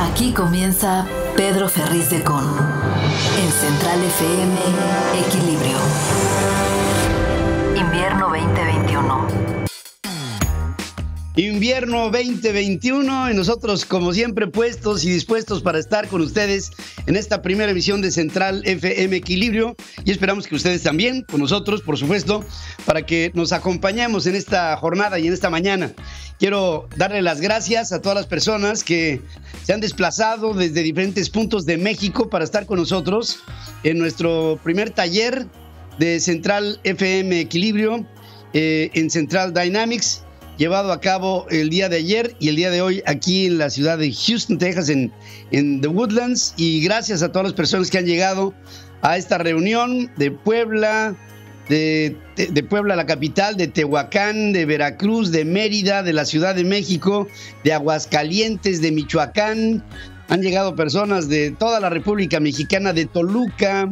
Aquí comienza Pedro Ferriz de Con. En Central FM, Equilibrio. Invierno 2021. Invierno 2021 y nosotros como siempre puestos y dispuestos para estar con ustedes en esta primera emisión de Central FM Equilibrio y esperamos que ustedes también con nosotros, por supuesto, para que nos acompañemos en esta jornada y en esta mañana. Quiero darle las gracias a todas las personas que se han desplazado desde diferentes puntos de México para estar con nosotros en nuestro primer taller de Central FM Equilibrio en Central Dynamics, llevado a cabo el día de ayer y el día de hoy aquí en la ciudad de Houston, Texas, en The Woodlands. Y gracias a todas las personas que han llegado a esta reunión de Puebla, de Puebla, la capital, de Tehuacán, de Veracruz, de Mérida, de la Ciudad de México, de Aguascalientes, de Michoacán. Han llegado personas de toda la República Mexicana, de Toluca.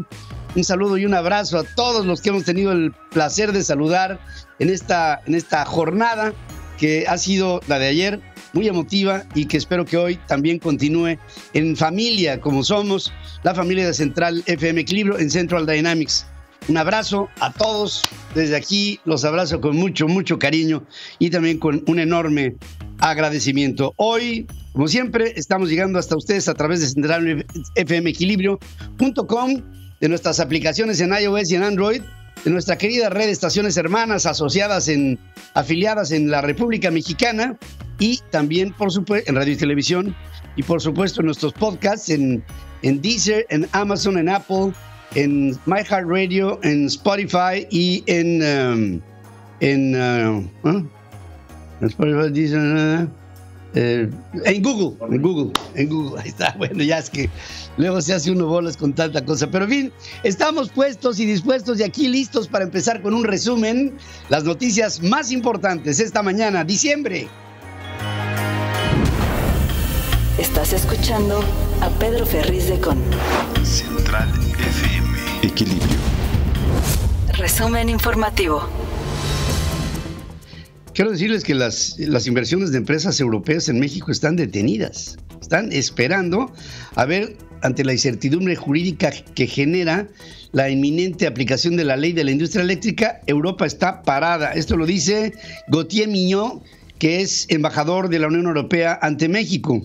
Un saludo y un abrazo a todos los que hemos tenido el placer de saludar en esta jornada que ha sido la de ayer, muy emotiva y que espero que hoy también continúe en familia, como somos la familia de Central FM Equilibrio en Central Dynamics. Un abrazo a todos desde aquí, los abrazo con mucho, mucho cariño y también con un enorme agradecimiento. Hoy, como siempre, estamos llegando hasta ustedes a través de centralfmequilibrio.com, de nuestras aplicaciones en iOS y en Android, de nuestra querida red de estaciones hermanas afiliadas en la República Mexicana y también, por supuesto, en radio y televisión y, por supuesto, en nuestros podcasts en Deezer, en Amazon, en Apple, en MyHeartRadio, en Spotify y en Spotify, Deezer, en Google, ahí está. Bueno, ya es que luego se hace uno bolas con tanta cosa, pero en fin, estamos puestos y dispuestos y aquí listos para empezar con un resumen, las noticias más importantes esta mañana, diciembre. Estás escuchando a Pedro Ferriz de Con. Central FM Equilibrio. Resumen informativo. Quiero decirles que las inversiones de empresas europeas en México están detenidas. Están esperando a ver, ante la incertidumbre jurídica que genera la inminente aplicación de la ley de la industria eléctrica, Europa está parada. Esto lo dice Gauthier Mignot, que es embajador de la Unión Europea ante México.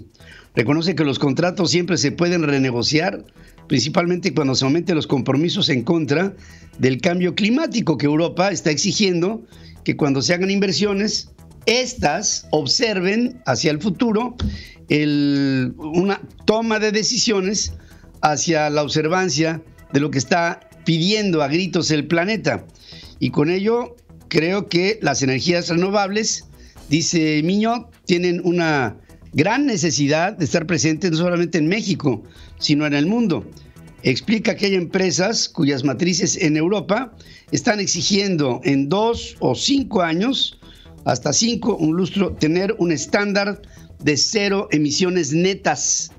Reconoce que los contratos siempre se pueden renegociar, principalmente cuando se aumenten los compromisos en contra del cambio climático que Europa está exigiendo, que cuando se hagan inversiones, estas observen hacia el futuro una toma de decisiones hacia la observancia de lo que está pidiendo a gritos el planeta. Y con ello creo que las energías renovables, dice Mignot, tienen una gran necesidad de estar presentes no solamente en México, sino en el mundo. Explica que hay empresas cuyas matrices en Europa están exigiendo en 2 o 5 años, hasta 5, un lustro, tener un estándar de 0 emisiones netas.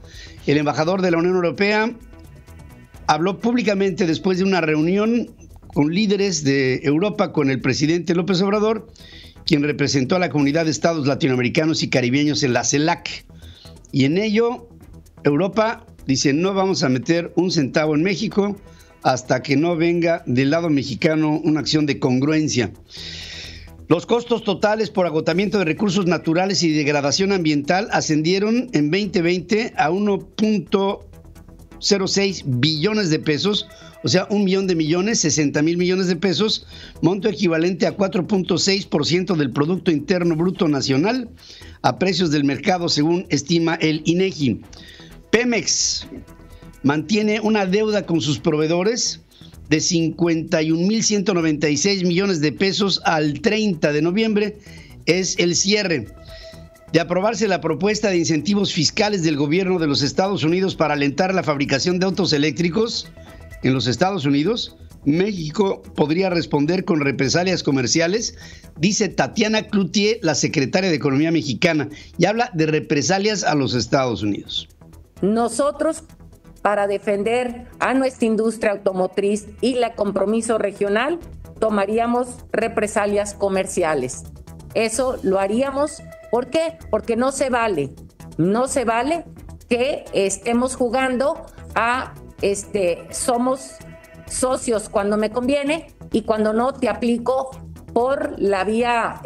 El embajador de la Unión Europea habló públicamente después de una reunión con líderes de Europa con el presidente López Obrador, quien representó a la comunidad de estados latinoamericanos y caribeños en la CELAC. Y en ello, Europa dice, no vamos a meter un centavo en México hasta que no venga del lado mexicano una acción de congruencia. Los costos totales por agotamiento de recursos naturales y degradación ambiental ascendieron en 2020 a 1.06 billones de pesos, o sea, 1.000.000.000, 60,000 millones de pesos, monto equivalente a 4.6% del Producto Interno Bruto Nacional, a precios del mercado, según estima el INEGI. Pemex mantiene una deuda con sus proveedores de 51,196 millones de pesos al 30 de noviembre. Es el cierre. De aprobarse la propuesta de incentivos fiscales del gobierno de los Estados Unidos para alentar la fabricación de autos eléctricos en los Estados Unidos, México podría responder con represalias comerciales, dice Tatiana Cloutier, la secretaria de Economía mexicana, y habla de represalias a los Estados Unidos. Nosotros, para defender a nuestra industria automotriz y el compromiso regional, tomaríamos represalias comerciales. Eso lo haríamos. ¿Por qué? Porque no se vale que estemos jugando a somos socios cuando me conviene y cuando no te aplico por la vía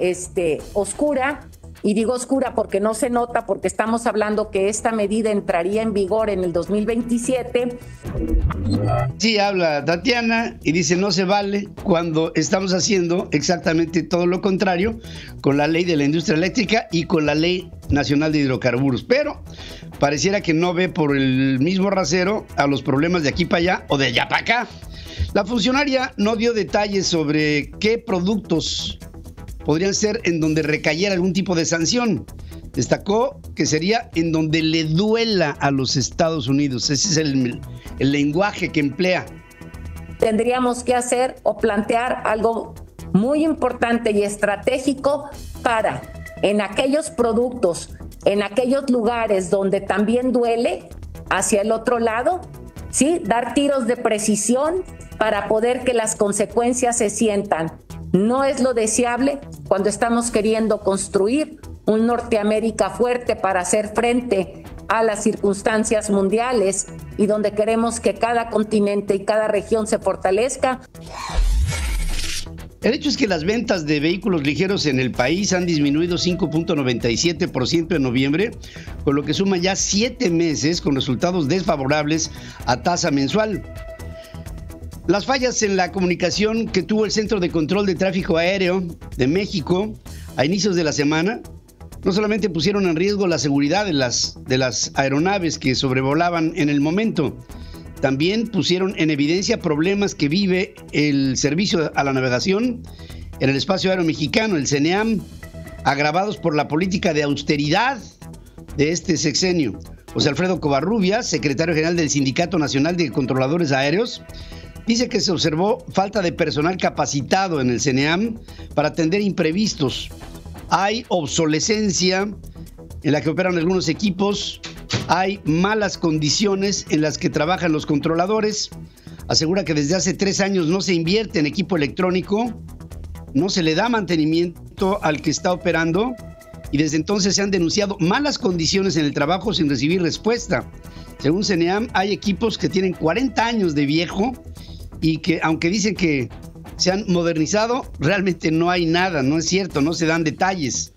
oscura. Y digo oscura porque no se nota, porque estamos hablando que esta medida entraría en vigor en el 2027. Sí, habla Tatiana y dice no se vale cuando estamos haciendo exactamente todo lo contrario con la ley de la industria eléctrica y con la ley nacional de hidrocarburos. Pero pareciera que no ve por el mismo rasero a los problemas de aquí para allá o de allá para acá. La funcionaria no dio detalles sobre qué productos podrían ser en donde recayera algún tipo de sanción. Destacó que sería en donde le duela a los Estados Unidos. Ese es el lenguaje que emplea. Tendríamos que hacer o plantear algo muy importante y estratégico para, en aquellos productos, en aquellos lugares donde también duele, hacia el otro lado, ¿sí? Dar tiros de precisión para poder que las consecuencias se sientan. No es lo deseable cuando estamos queriendo construir un Norteamérica fuerte para hacer frente a las circunstancias mundiales y donde queremos que cada continente y cada región se fortalezca. El hecho es que las ventas de vehículos ligeros en el país han disminuido 5.97% en noviembre, con lo que suma ya 7 meses con resultados desfavorables a tasa mensual. Las fallas en la comunicación que tuvo el Centro de Control de Tráfico Aéreo de México a inicios de la semana no solamente pusieron en riesgo la seguridad de las aeronaves que sobrevolaban en el momento, también pusieron en evidencia problemas que vive el Servicio a la Navegación en el Espacio Aéreo Mexicano, el CENEAM, agravados por la política de austeridad de este sexenio. José Alfredo Covarrubias, secretario general del Sindicato Nacional de Controladores Aéreos, dice que se observó falta de personal capacitado en el CENEAM para atender imprevistos. Hay obsolescencia en la que operan algunos equipos, hay malas condiciones en las que trabajan los controladores. Asegura que desde hace 3 años no se invierte en equipo electrónico, no se le da mantenimiento al que está operando y desde entonces se han denunciado malas condiciones en el trabajo sin recibir respuesta. Según CENEAM, hay equipos que tienen 40 años de viejo y que, aunque dicen que se han modernizado, realmente no hay nada, no es cierto, no se dan detalles.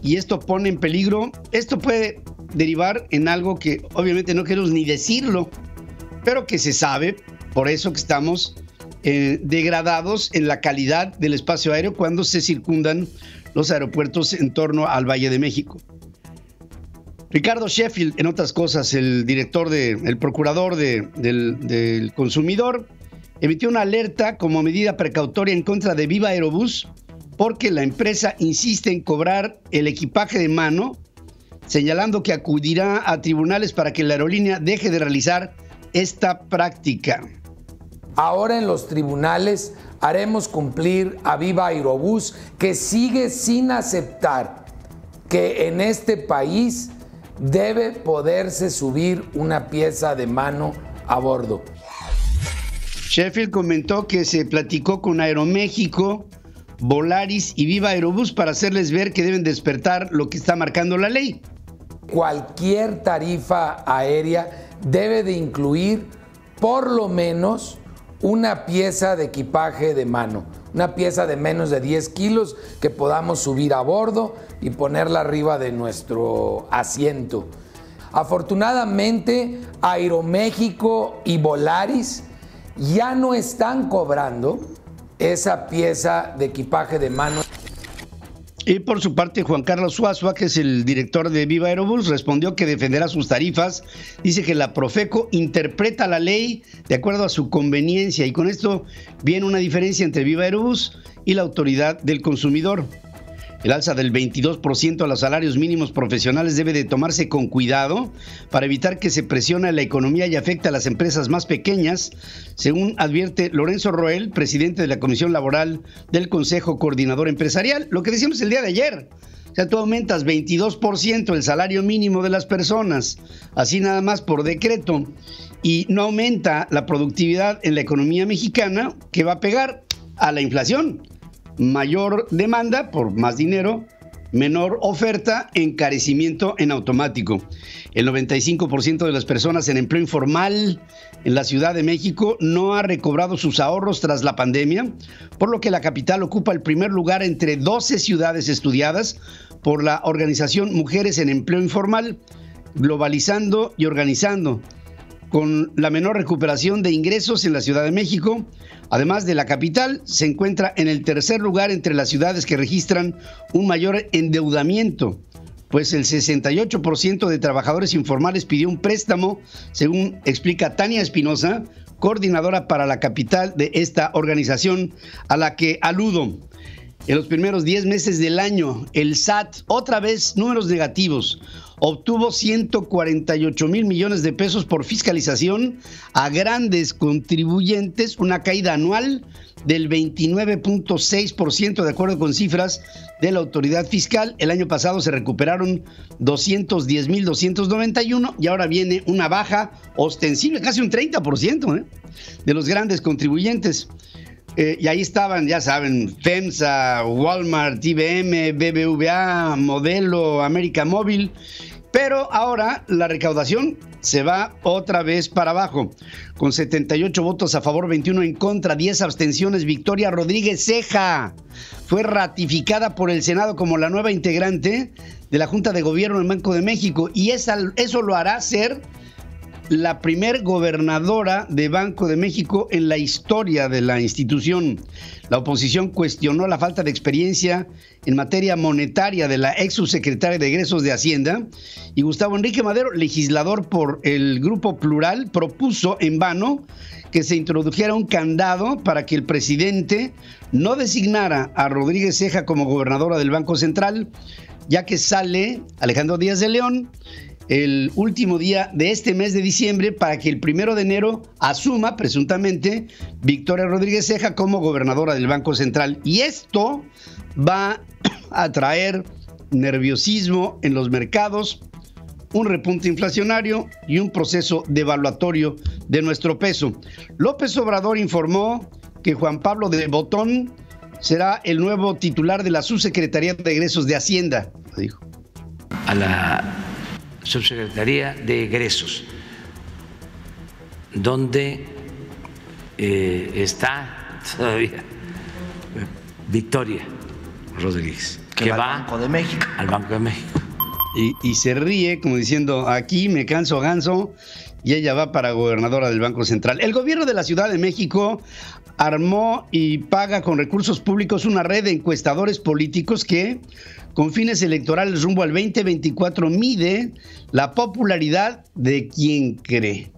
Y esto pone en peligro, esto puede derivar en algo que obviamente no queremos ni decirlo, pero que se sabe, por eso que estamos degradados en la calidad del espacio aéreo cuando se circundan los aeropuertos en torno al Valle de México. Ricardo Sheffield, en otras cosas, el procurador del consumidor, emitió una alerta como medida precautoria en contra de Viva Aerobús porque la empresa insiste en cobrar el equipaje de mano, señalando que acudirá a tribunales para que la aerolínea deje de realizar esta práctica. Ahora en los tribunales haremos cumplir a Viva Aerobús, que sigue sin aceptar que en este país debe poderse subir una pieza de mano a bordo. Sheffield comentó que se platicó con Aeroméxico, Volaris y Viva Aerobús para hacerles ver que deben despertar lo que está marcando la ley. Cualquier tarifa aérea debe de incluir por lo menos una pieza de equipaje de mano, una pieza de menos de 10 kilos que podamos subir a bordo y ponerla arriba de nuestro asiento. Afortunadamente, Aeroméxico y Volaris ya no están cobrando esa pieza de equipaje de mano. Y por su parte, Juan Carlos Suazua, que es el director de Viva Aerobús, respondió que defenderá sus tarifas. Dice que la Profeco interpreta la ley de acuerdo a su conveniencia y con esto viene una diferencia entre Viva Aerobús y la Autoridad del Consumidor. El alza del 22% a los salarios mínimos profesionales debe de tomarse con cuidado para evitar que se presione la economía y afecte a las empresas más pequeñas, según advierte Lorenzo Roel, presidente de la Comisión Laboral del Consejo Coordinador Empresarial. Lo que decíamos el día de ayer, o sea, tú aumentas 22% el salario mínimo de las personas, así nada más por decreto, y no aumenta la productividad en la economía mexicana, que va a pegar a la inflación. Mayor demanda por más dinero menor oferta, encarecimiento en automático. El 95% de las personas en empleo informal en la Ciudad de México no ha recobrado sus ahorros tras la pandemia, por lo que la capital ocupa el primer lugar entre 12 ciudades estudiadas por la organización Mujeres en Empleo Informal, globalizando y organizando, con la menor recuperación de ingresos en la Ciudad de México. Además de la capital, se encuentra en el tercer lugar entre las ciudades que registran un mayor endeudamiento, pues el 68% de trabajadores informales pidió un préstamo, según explica Tania Espinosa, coordinadora para la capital de esta organización a la que aludo. En los primeros 10 meses del año, el SAT, otra vez números negativos, obtuvo 148 mil millones de pesos por fiscalización a grandes contribuyentes, una caída anual del 29.6% de acuerdo con cifras de la autoridad fiscal. El año pasado se recuperaron 210.291 y ahora viene una baja ostensible, casi un 30% de los grandes contribuyentes. Y ahí estaban, ya saben, FEMSA, Walmart, IBM, BBVA, Modelo, América Móvil. Pero ahora la recaudación se va otra vez para abajo. Con 78 votos a favor, 21 en contra, 10 abstenciones, Victoria Rodríguez Ceja fue ratificada por el Senado como la nueva integrante de la Junta de Gobierno del Banco de México. Y eso lo hará ser la primer gobernadora de Banco de México en la historia de la institución. La oposición cuestionó la falta de experiencia en materia monetaria de la ex subsecretaria de Egresos de Hacienda, y Gustavo Enrique Madero, legislador por el Grupo Plural, propuso en vano que se introdujera un candado para que el presidente no designara a Rodríguez Ceja como gobernadora del Banco Central, ya que sale Alejandro Díaz de León el último día de este mes de diciembre para que el 1 de enero asuma presuntamente Victoria Rodríguez Ceja como gobernadora del Banco Central. Y esto va a traer nerviosismo en los mercados, un repunte inflacionario y un proceso devaluatorio de nuestro peso. López Obrador informó que Juan Pablo de Botón será el nuevo titular de la Subsecretaría de Egresos de Hacienda, dijo. A la Subsecretaría de Egresos, donde está todavía Victoria Rodríguez, que va al Banco de México. Y se ríe como diciendo, aquí me canso ganso, y ella va para gobernadora del Banco Central. El gobierno de la Ciudad de México armó y paga con recursos públicos una red de encuestadores políticos que, con fines electorales rumbo al 2024, mide la popularidad de quien cree.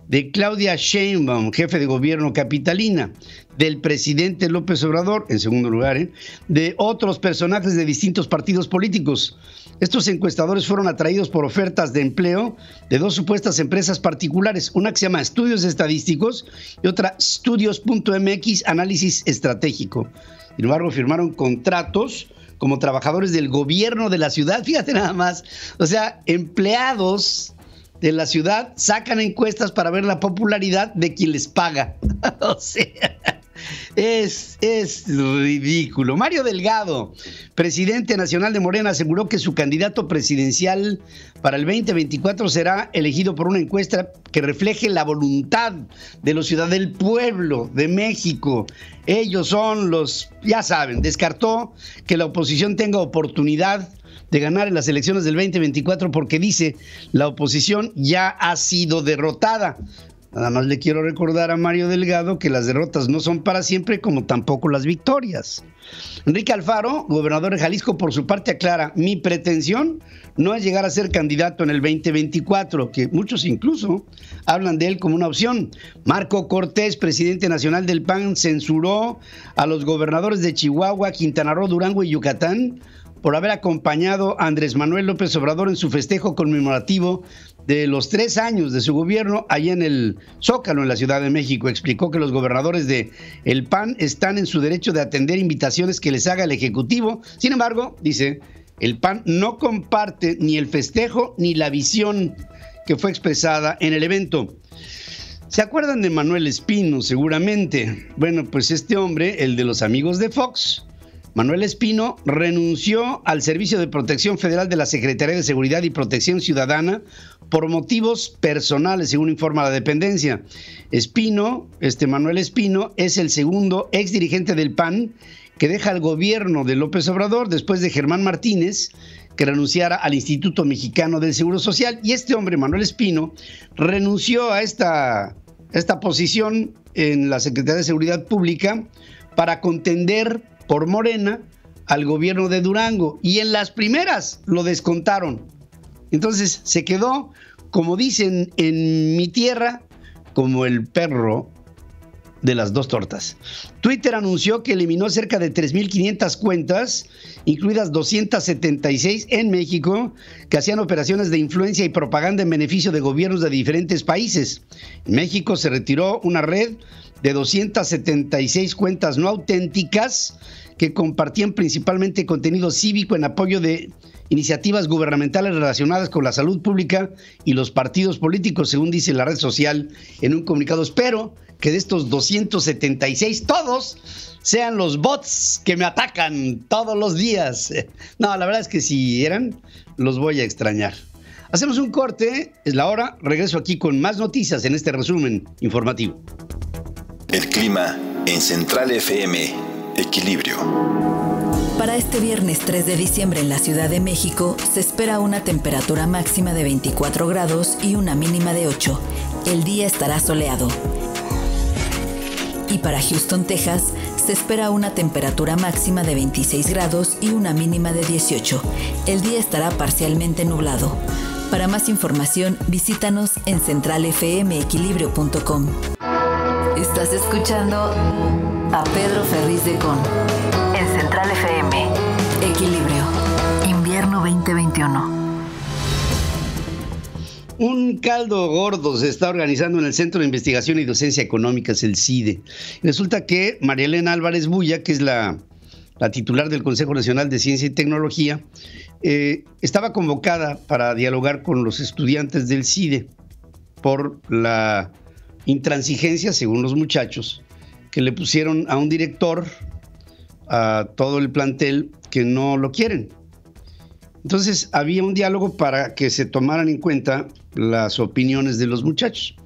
De Claudia Sheinbaum, jefe de gobierno capitalina, del presidente López Obrador, en segundo lugar, de otros personajes de distintos partidos políticos. Estos encuestadores fueron atraídos por ofertas de empleo de dos supuestas empresas particulares, una que se llama Estudios Estadísticos y otra Studios.mx Análisis Estratégico. Sin embargo, firmaron contratos como trabajadores del gobierno de la ciudad. Fíjate nada más, o sea, empleados de la ciudad sacan encuestas para ver la popularidad de quien les paga. O sea, es ridículo. Mario Delgado, presidente nacional de Morena, aseguró que su candidato presidencial para el 2024 será elegido por una encuesta que refleje la voluntad de los ciudadanos del pueblo de México. Ellos son los, ya saben, descartó que la oposición tenga oportunidad de ganar en las elecciones del 2024 porque dice, la oposición ya ha sido derrotada. Nada más le quiero recordar a Mario Delgado que las derrotas no son para siempre, como tampoco las victorias. Enrique Alfaro, gobernador de Jalisco, por su parte aclara, mi pretensión no es llegar a ser candidato en el 2024, que muchos incluso hablan de él como una opción. Marco Cortés, presidente nacional del PAN, censuró a los gobernadores de Chihuahua, Quintana Roo, Durango y Yucatán por haber acompañado a Andrés Manuel López Obrador en su festejo conmemorativo de los 3 años de su gobierno allá en el Zócalo, en la Ciudad de México. Explicó que los gobernadores de el PAN están en su derecho de atender invitaciones que les haga el Ejecutivo. Sin embargo, dice, el PAN no comparte ni el festejo ni la visión que fue expresada en el evento. ¿Se acuerdan de Manuel Espino? Seguramente. Bueno, pues este hombre, el de los amigos de Fox, Manuel Espino renunció al Servicio de Protección Federal de la Secretaría de Seguridad y Protección Ciudadana por motivos personales, según informa la dependencia. Manuel Espino, es el segundo exdirigente del PAN que deja el gobierno de López Obrador después de Germán Martínez, que renunciara al Instituto Mexicano del Seguro Social. Y este hombre, Manuel Espino, renunció a esta posición en la Secretaría de Seguridad Pública para contender por Morena al gobierno de Durango, y en las primeras lo descontaron. Entonces se quedó, como dicen en mi tierra, como el perro de las dos tortas. Twitter anunció que eliminó cerca de 3.500 cuentas, incluidas 276 en México, que hacían operaciones de influencia y propaganda en beneficio de gobiernos de diferentes países. En México se retiró una red de 276 cuentas no auténticas que compartían principalmente contenido cívico en apoyo de iniciativas gubernamentales relacionadas con la salud pública y los partidos políticos, según dice la red social en un comunicado. Espero que de estos 276 todos sean los bots que me atacan todos los días. No, la verdad es que si eran, los voy a extrañar. Hacemos un corte, es la hora, regreso aquí con más noticias en este resumen informativo. El clima en Central FM, Equilibrio. Para este viernes 3 de diciembre en la Ciudad de México se espera una temperatura máxima de 24 grados y una mínima de 8. El día estará soleado. Y para Houston, Texas, se espera una temperatura máxima de 26 grados y una mínima de 18. El día estará parcialmente nublado. Para más información, visítanos en centralfmequilibrio.com. Estás escuchando a Pedro Ferriz de Con en Central FM. Equilibrio. Invierno 2021. Un caldo gordo se está organizando en el Centro de Investigación y Docencia Económicas, el CIDE. Resulta que María Elena Álvarez Bulla, que es la titular del Consejo Nacional de Ciencia y Tecnología, estaba convocada para dialogar con los estudiantes del CIDE por la intransigencia, según los muchachos, que le pusieron a un director, a todo el plantel, que no lo quieren. Entonces había un diálogo para que se tomaran en cuenta las opiniones de los muchachos.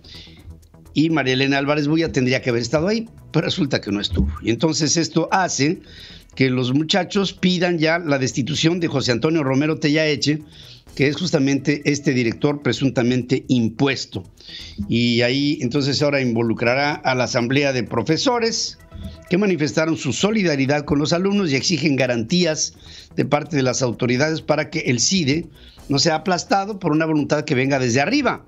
Y María Elena Álvarez Bulla tendría que haber estado ahí, pero resulta que no estuvo. Y entonces esto hace que los muchachos pidan ya la destitución de José Antonio Romero Tellaeche, que es justamente este director presuntamente impuesto. Y ahí entonces ahora involucrará a la asamblea de profesores que manifestaron su solidaridad con los alumnos y exigen garantías de parte de las autoridades para que el CIDE no sea aplastado por una voluntad que venga desde arriba.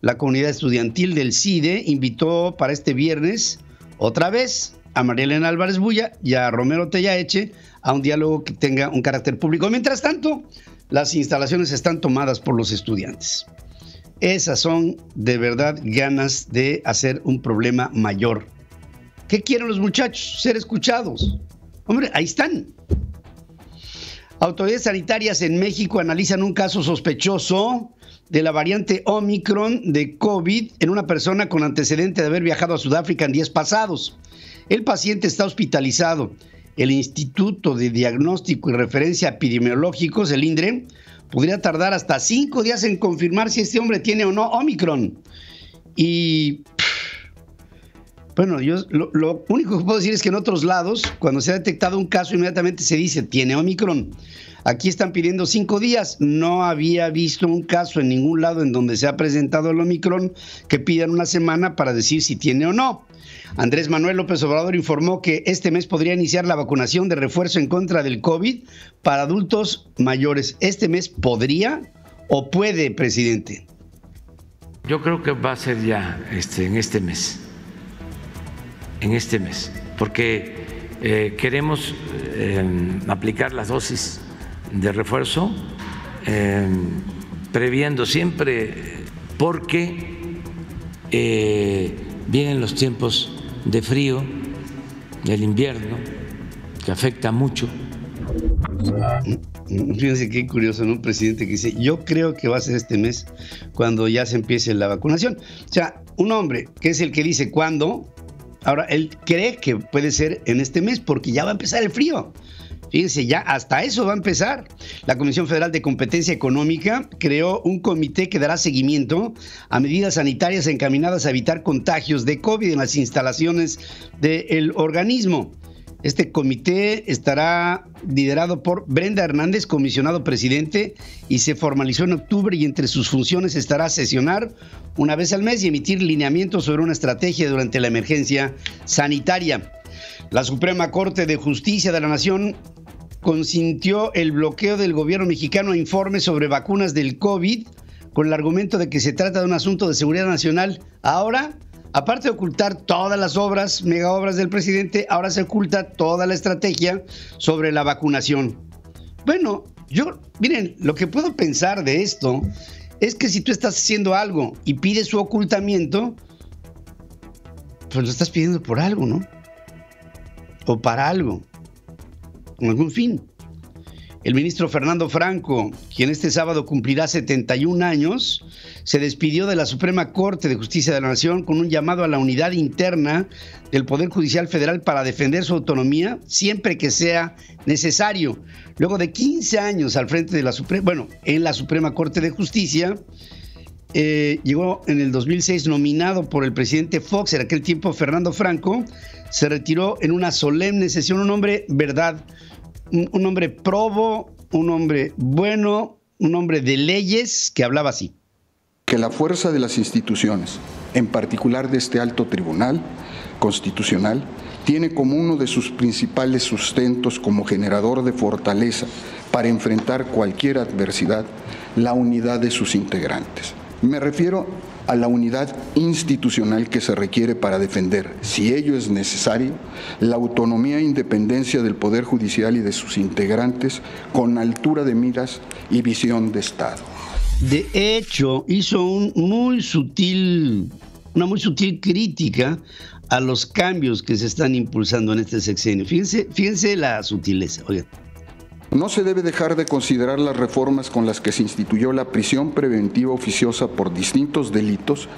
La comunidad estudiantil del CIDE invitó para este viernes otra vez a María Elena Álvarez Bulla y a Romero Tellaeche a un diálogo que tenga un carácter público. Mientras tanto, las instalaciones están tomadas por los estudiantes. Esas son de verdad ganas de hacer un problema mayor. ¿Qué quieren los muchachos? Ser escuchados. Hombre, ahí están. Autoridades sanitarias en México analizan un caso sospechoso de la variante Omicron de COVID en una persona con antecedente de haber viajado a Sudáfrica en días pasados. El paciente está hospitalizado. El Instituto de Diagnóstico y Referencia Epidemiológicos, el INDRE, podría tardar hasta 5 días en confirmar si este hombre tiene o no Omicron. Y bueno, yo lo único que puedo decir es que en otros lados, cuando se ha detectado un caso, inmediatamente se dice, tiene Omicron. Aquí están pidiendo 5 días. No había visto un caso en ningún lado en donde se ha presentado el Omicron que pidan una semana para decir si tiene o no. Andrés Manuel López Obrador informó que este mes podría iniciar la vacunación de refuerzo en contra del COVID para adultos mayores. ¿Este mes podría o puede, presidente? Yo creo que va a ser ya en este mes. Porque queremos aplicar las dosis de refuerzo, previendo siempre, porque vienen los tiempos de frío, del invierno, que afecta mucho. Fíjense qué curioso, ¿no? Un presidente que dice, yo creo que va a ser este mes cuando ya se empiece la vacunación. O sea, un hombre que es el que dice cuándo. Ahora, él cree que puede ser en este mes porque ya va a empezar el frío. Fíjense, ya hasta eso va a empezar. La Comisión Federal de Competencia Económica creó un comité que dará seguimiento a medidas sanitarias encaminadas a evitar contagios de COVID en las instalaciones del organismo. Este comité estará liderado por Brenda Hernández, comisionado presidente, y se formalizó en octubre, y entre sus funciones estará sesionar una vez al mes y emitir lineamientos sobre una estrategia durante la emergencia sanitaria. La Suprema Corte de Justicia de la Nación consintió el bloqueo del gobierno mexicano a informes sobre vacunas del COVID con el argumento de que se trata de un asunto de seguridad nacional. Ahora, aparte de ocultar todas las obras, megaobras del presidente, ahora se oculta toda la estrategia sobre la vacunación. Bueno, miren, lo que puedo pensar de esto es que si tú estás haciendo algo y pides su ocultamiento, pues lo estás pidiendo por algo, ¿no? O para algo, con algún fin. El ministro Fernando Franco, quien este sábado cumplirá 71 años, se despidió de la Suprema Corte de Justicia de la Nación con un llamado a la unidad interna del Poder Judicial Federal para defender su autonomía siempre que sea necesario. Luego de 15 años al frente de en la Suprema Corte de Justicia, llegó en el 2006 nominado por el presidente Fox. En aquel tiempo, Fernando Franco se retiró en una solemne sesión. Un hombre, un hombre probo, un hombre bueno, un hombre de leyes, que hablaba así. Que la fuerza de las instituciones, en particular de este alto tribunal constitucional, tiene como uno de sus principales sustentos como generador de fortaleza para enfrentar cualquier adversidad, la unidad de sus integrantes. Me refiero a la unidad institucional que se requiere para defender, si ello es necesario, la autonomía e independencia del Poder Judicial y de sus integrantes con altura de miras y visión de Estado. De hecho, hizo una muy sutil crítica a los cambios que se están impulsando en este sexenio. Fíjense la sutileza, oigan. No se debe dejar de considerar las reformas con las que se instituyó la prisión preventiva oficiosa por distintos delitos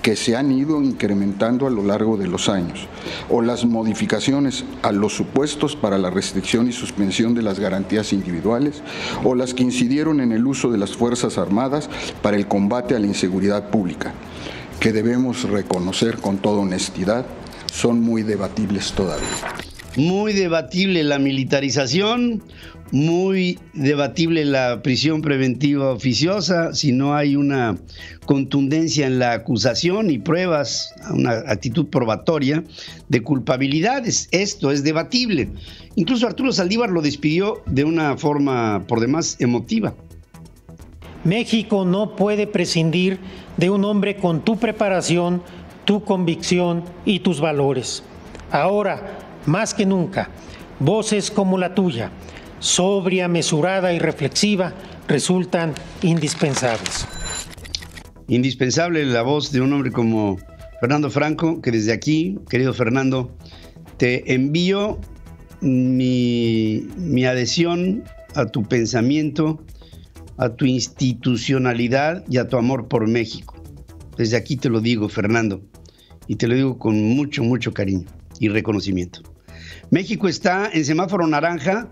que se han ido incrementando a lo largo de los años, o las modificaciones a los supuestos para la restricción y suspensión de las garantías individuales, o las que incidieron en el uso de las Fuerzas Armadas para el combate a la inseguridad pública, que debemos reconocer con toda honestidad, son muy debatibles todavía. Muy debatible la militarización, muy debatible la prisión preventiva oficiosa, si no hay una contundencia en la acusación y pruebas, una actitud probatoria de culpabilidades. Esto es debatible. Incluso Arturo Saldívar lo despidió de una forma por demás emotiva. México no puede prescindir de un hombre con tu preparación, tu convicción y tus valores. Ahora, más que nunca, voces como la tuya, sobria, mesurada y reflexiva, resultan indispensables. Indispensable la voz de un hombre como Fernando Franco, que desde aquí, querido Fernando, te envío mi adhesión a tu pensamiento, a tu institucionalidad y a tu amor por México. Desde aquí te lo digo, Fernando, y te lo digo con mucho, mucho cariño y reconocimiento. México está en semáforo naranja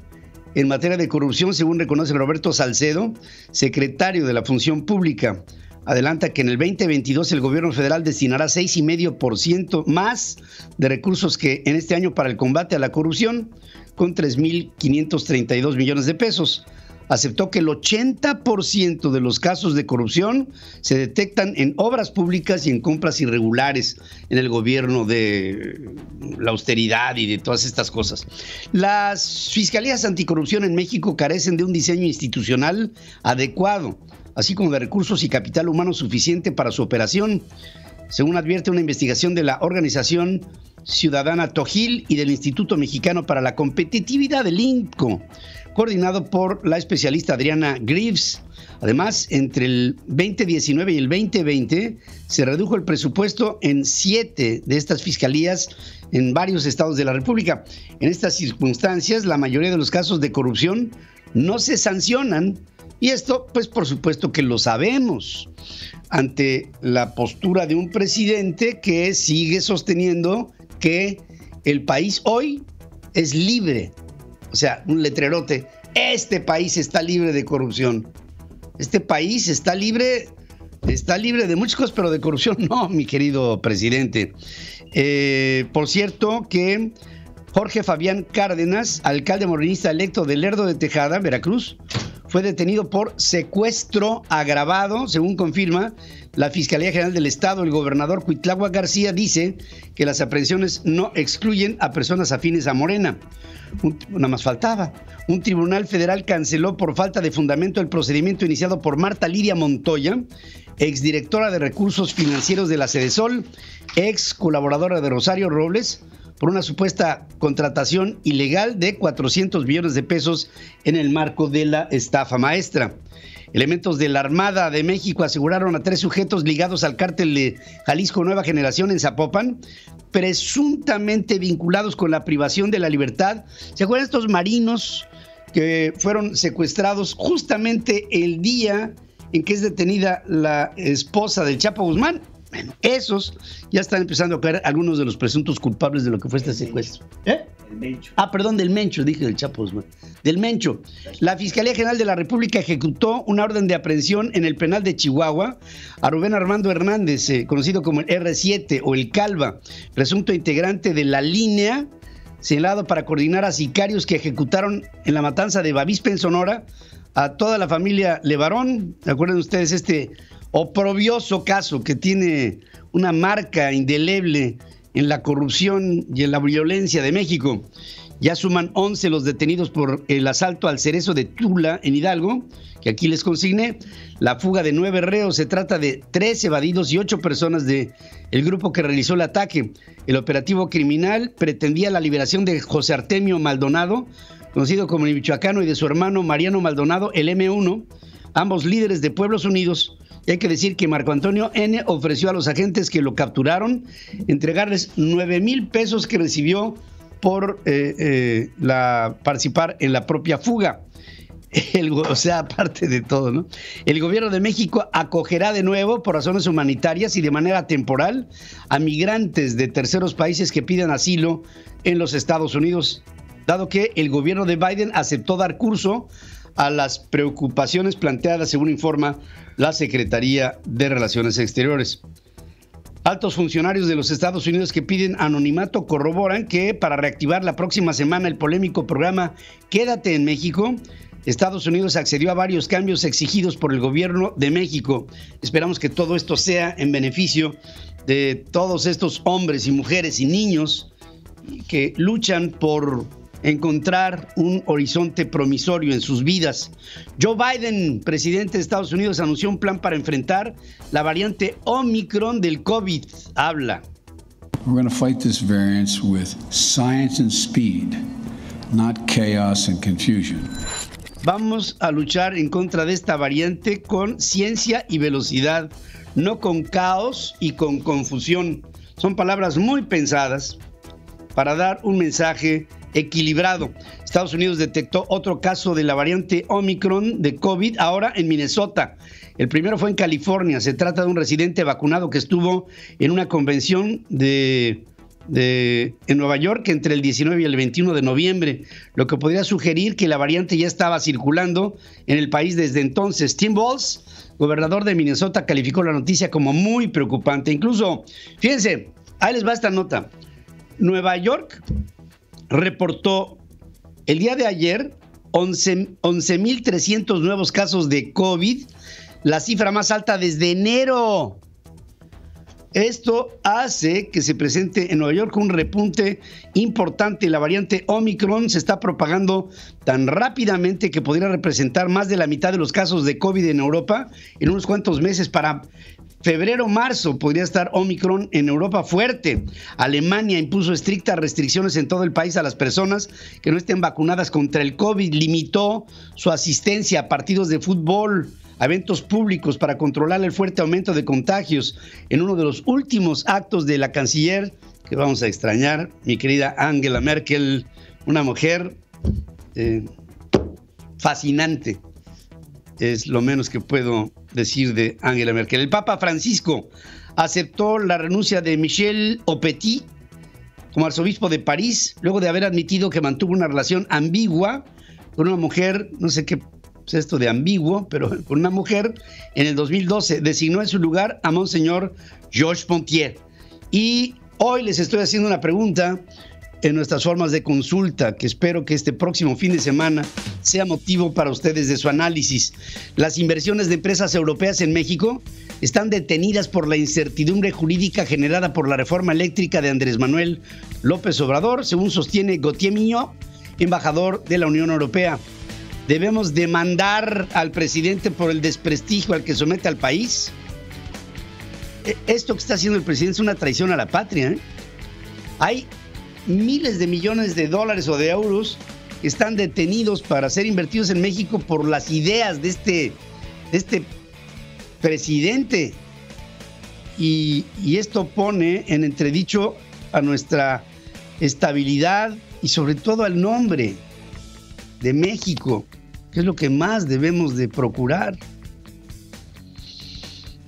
en materia de corrupción, según reconoce Roberto Salcedo, secretario de la Función Pública. Adelanta que en el 2022 el gobierno federal destinará 6,5% más de recursos que en este año para el combate a la corrupción, con 3,532 millones de pesos. Aceptó que el 80% de los casos de corrupción se detectan en obras públicas y en compras irregulares en el gobierno de la austeridad y de todas estas cosas. Las fiscalías anticorrupción en México carecen de un diseño institucional adecuado, así como de recursos y capital humano suficiente para su operación, según advierte una investigación de la organización ciudadana Tojil y del Instituto Mexicano para la Competitividad, del INCO, coordinado por la especialista Adriana Greaves. Además, entre el 2019 y el 2020 se redujo el presupuesto en 7 de estas fiscalías en varios estados de la República. En estas circunstancias, la mayoría de los casos de corrupción no se sancionan, y esto, pues, por supuesto que lo sabemos, ante la postura de un presidente que sigue sosteniendo que el país hoy es libre O sea, un letrerote. Este país está libre de corrupción. Este país está libre de muchas cosas, pero de corrupción no, mi querido presidente. Por cierto que Jorge Fabián Cárdenas, alcalde morenista electo de Lerdo de Tejada, Veracruz, fue detenido por secuestro agravado, según confirma la Fiscalía General del Estado. El gobernador Cuitláhuac García dice que las aprehensiones no excluyen a personas afines a Morena. Nada más faltaba. Un tribunal federal canceló por falta de fundamento el procedimiento iniciado por Marta Lidia Montoya, exdirectora de Recursos Financieros de la Sedesol, ex colaboradora de Rosario Robles, por una supuesta contratación ilegal de 400 millones de pesos en el marco de la estafa maestra. Elementos de la Armada de México aseguraron a 3 sujetos ligados al cártel de Jalisco Nueva Generación en Zapopan, presuntamente vinculados con la privación de la libertad. ¿Se acuerdan estos marinos que fueron secuestrados justamente el día en que es detenida la esposa del Chapo Guzmán? Bueno, esos ya están empezando a caer algunos de los presuntos culpables de lo que fue este secuestro. El Mencho. Perdón, del Mencho, dije del Chapo Guzmán. Del Mencho. La Fiscalía General de la República ejecutó una orden de aprehensión en el penal de Chihuahua a Rubén Armando Hernández, conocido como el R7 o el Calva, presunto integrante de la línea señalado para coordinar a sicarios que ejecutaron en la matanza de Bavispe en Sonora a toda la familia Levarón. ¿Recuerdan ustedes este oprobioso caso que tiene una marca indeleble en la corrupción y en la violencia de México? Ya suman 11 los detenidos por el asalto al Cerezo de Tula en Hidalgo, que aquí les consigné. La fuga de 9 reos, se trata de 3 evadidos y 8 personas del grupo que realizó el ataque. El operativo criminal pretendía la liberación de José Artemio Maldonado, conocido como el Michoacano, y de su hermano Mariano Maldonado, el M1, ambos líderes de Pueblos Unidos. Y hay que decir que Marco Antonio N. ofreció a los agentes que lo capturaron entregarles 9,000 pesos que recibió por participar en la propia fuga. O sea, aparte de todo, ¿no? El gobierno de México acogerá de nuevo, por razones humanitarias y de manera temporal, a migrantes de terceros países que pidan asilo en los Estados Unidos, dado que el gobierno de Biden aceptó dar curso a las preocupaciones planteadas, según informa la Secretaría de Relaciones Exteriores. Altos funcionarios de los Estados Unidos que piden anonimato corroboran que para reactivar la próxima semana el polémico programa Quédate en México, Estados Unidos accedió a varios cambios exigidos por el gobierno de México. Esperamos que todo esto sea en beneficio de todos estos hombres y mujeres y niños que luchan por encontrar un horizonte promisorio en sus vidas. Joe Biden, presidente de Estados Unidos, anunció un plan para enfrentar la variante Omicron del COVID. Habla. We're going to fight this variant with science and speed, not chaos and confusion. Vamos a luchar en contra de esta variante con ciencia y velocidad, no con caos y con confusión. Son palabras muy pensadas para dar un mensaje equilibrado. Estados Unidos detectó otro caso de la variante Omicron de COVID ahora en Minnesota. El primero fue en California. Se trata de un residente vacunado que estuvo en una convención en Nueva York entre el 19 y el 21 de noviembre, lo que podría sugerir que la variante ya estaba circulando en el país desde entonces. Tim Walz, gobernador de Minnesota, calificó la noticia como muy preocupante. Incluso, fíjense, ahí les va esta nota. Nueva York reportó el día de ayer 11,300 nuevos casos de COVID, la cifra más alta desde enero. Esto hace que se presente en Nueva York un repunte importante. La variante Omicron se está propagando tan rápidamente que podría representar más de la mitad de los casos de COVID en Europa en unos cuantos meses. Para febrero, marzo podría estar Omicron en Europa fuerte. Alemania impuso estrictas restricciones en todo el país a las personas que no estén vacunadas contra el COVID. Limitó su asistencia a partidos de fútbol, a eventos públicos para controlar el fuerte aumento de contagios. En uno de los últimos actos de la canciller, que vamos a extrañar, mi querida Angela Merkel, una mujer fascinante. Es lo menos que puedo decir de Angela Merkel. El Papa Francisco aceptó la renuncia de Michel Aupetit, como arzobispo de París, luego de haber admitido que mantuvo una relación ambigua con una mujer, no sé qué es esto de ambiguo, pero con una mujer, en el 2012. Designó en su lugar a Monseñor Georges Pontier. Y hoy les estoy haciendo una pregunta en nuestras formas de consulta, que espero que este próximo fin de semana sea motivo para ustedes de su análisis. Las inversiones de empresas europeas en México están detenidas por la incertidumbre jurídica generada por la reforma eléctrica de Andrés Manuel López Obrador, según sostiene Gauthier Mignot, embajador de la Unión Europea. ¿Debemos demandar al presidente por el desprestigio al que somete al país? Esto que está haciendo el presidente es una traición a la patria, ¿eh? Hay miles de millones de dólares o de euros que están detenidos para ser invertidos en México por las ideas de este presidente. Y esto pone en entredicho a nuestra estabilidad y sobre todo al nombre de México, que es lo que más debemos de procurar.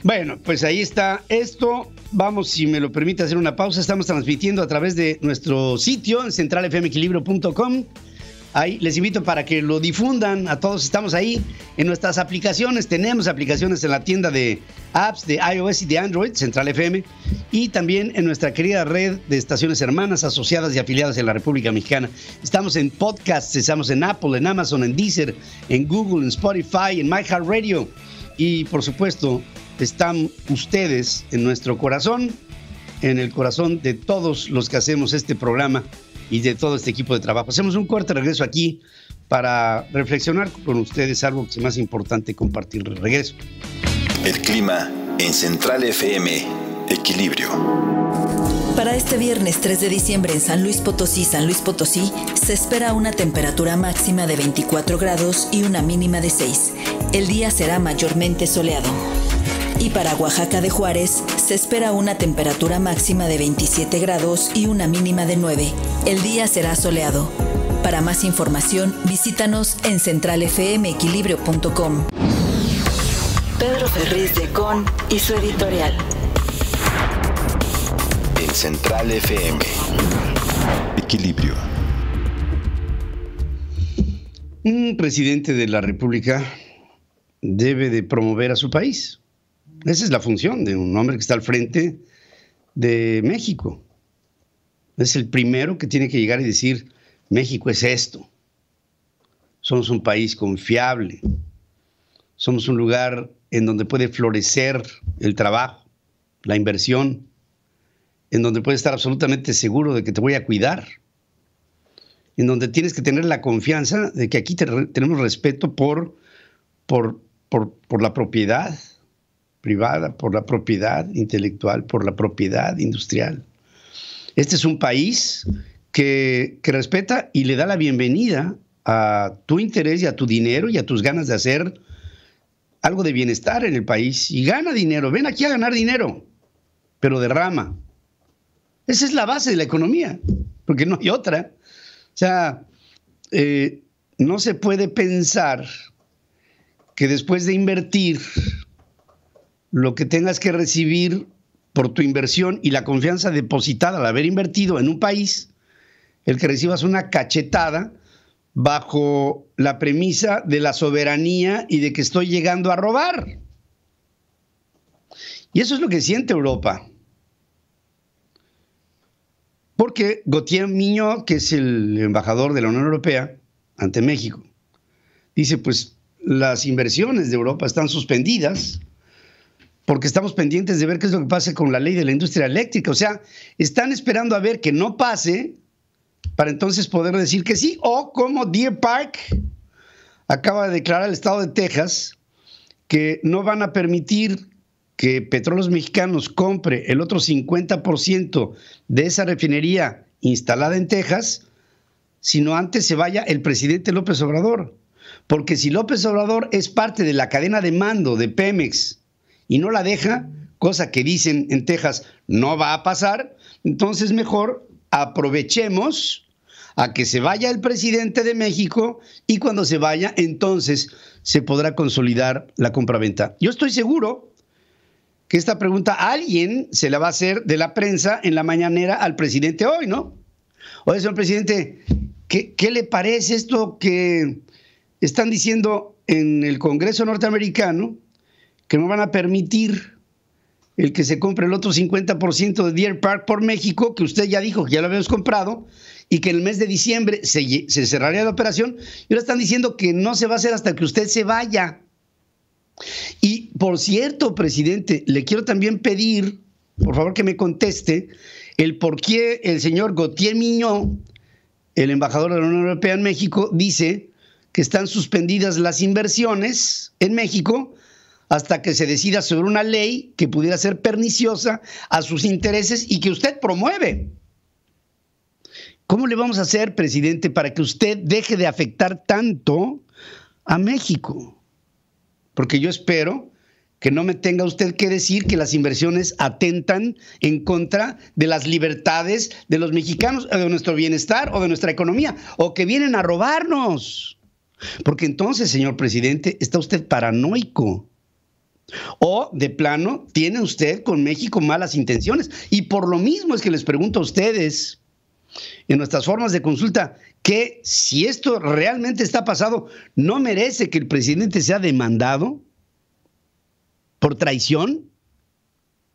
Bueno, pues ahí está esto. Vamos, si me lo permite, hacer una pausa. Estamos transmitiendo a través de nuestro sitio en centralfmequilibrio.com. Ahí les invito para que lo difundan a todos. Estamos ahí en nuestras aplicaciones. Tenemos aplicaciones en la tienda de apps de iOS y de Android, Central FM, y también en nuestra querida red de estaciones hermanas asociadas y afiliadas en la República Mexicana. Estamos en podcasts, estamos en Apple, en Amazon, en Deezer, en Google, en Spotify, en iHeartRadio. Y por supuesto, están ustedes en nuestro corazón, en el corazón de todos los que hacemos este programa y de todo este equipo de trabajo. Hacemos un corte regreso aquí para reflexionar con ustedes algo que es más importante compartir. Regreso. El clima en Central FM, Equilibrio. Para este viernes 3 de diciembre en San Luis Potosí, se espera una temperatura máxima de 24 grados y una mínima de 6. El día será mayormente soleado. Y para Oaxaca de Juárez, se espera una temperatura máxima de 27 grados y una mínima de 9. El día será soleado. Para más información, visítanos en centralfmequilibrio.com. Pedro Ferriz de Con y su editorial. En Central FM, Equilibrio. Un presidente de la República debe de promover a su país. Esa es la función de un hombre que está al frente de México. Es el primero que tiene que llegar y decir, México es esto. Somos un país confiable. Somos un lugar en donde puede florecer el trabajo, la inversión, en donde puedes estar absolutamente seguro de que te voy a cuidar, en donde tienes que tener la confianza de que aquí tenemos respeto por la propiedad privada, por la propiedad intelectual, por la propiedad industrial. Este es un país que respeta y le da la bienvenida a tu interés y a tu dinero y a tus ganas de hacer algo de bienestar en el país. Y gana dinero, ven aquí a ganar dinero, pero derrama. Esa es la base de la economía, porque no hay otra. O sea, no se puede pensar que después de invertir lo que tengas que recibir por tu inversión y la confianza depositada al haber invertido en un país, el que recibas una cachetada bajo la premisa de la soberanía y de que estoy llegando a robar. Y eso es lo que siente Europa. Porque Gauthier Mignot, que es el embajador de la Unión Europea ante México, dice, pues las inversiones de Europa están suspendidas porque estamos pendientes de ver qué es lo que pasa con la ley de la industria eléctrica. O sea, están esperando a ver que no pase para entonces poder decir que sí. O como Deer Park acaba de declarar el estado de Texas que no van a permitir que Petróleos Mexicanos compre el otro 50% de esa refinería instalada en Texas, sino antes se vaya el presidente López Obrador. Porque si López Obrador es parte de la cadena de mando de Pemex y no la deja, cosa que dicen en Texas no va a pasar, entonces mejor aprovechemos a que se vaya el presidente de México y cuando se vaya, entonces se podrá consolidar la compraventa. Yo estoy seguro que esta pregunta alguien se la va a hacer de la prensa en la mañanera al presidente hoy, ¿no? Oye, señor presidente, ¿qué le parece esto que están diciendo en el Congreso norteamericano, que no van a permitir el que se compre el otro 50% de Deer Park por México, que usted ya dijo que ya lo habíamos comprado, y que en el mes de diciembre se cerraría la operación, y ahora están diciendo que no se va a hacer hasta que usted se vaya? Y, por cierto, presidente, le quiero también pedir, por favor, que me conteste el por qué el señor Gautier Miñó, el embajador de la Unión Europea en México, dice que están suspendidas las inversiones en México hasta que se decida sobre una ley que pudiera ser perniciosa a sus intereses y que usted promueve. ¿Cómo le vamos a hacer, presidente, para que usted deje de afectar tanto a México? Porque yo espero que no me tenga usted que decir que las inversiones atentan en contra de las libertades de los mexicanos, o de nuestro bienestar, o de nuestra economía, o que vienen a robarnos. Porque entonces, señor presidente, está usted paranoico. O, de plano, tiene usted con México malas intenciones. Y por lo mismo es que les pregunto a ustedes, en nuestras formas de consulta, que si esto realmente está pasado, ¿no merece que el presidente sea demandado por traición?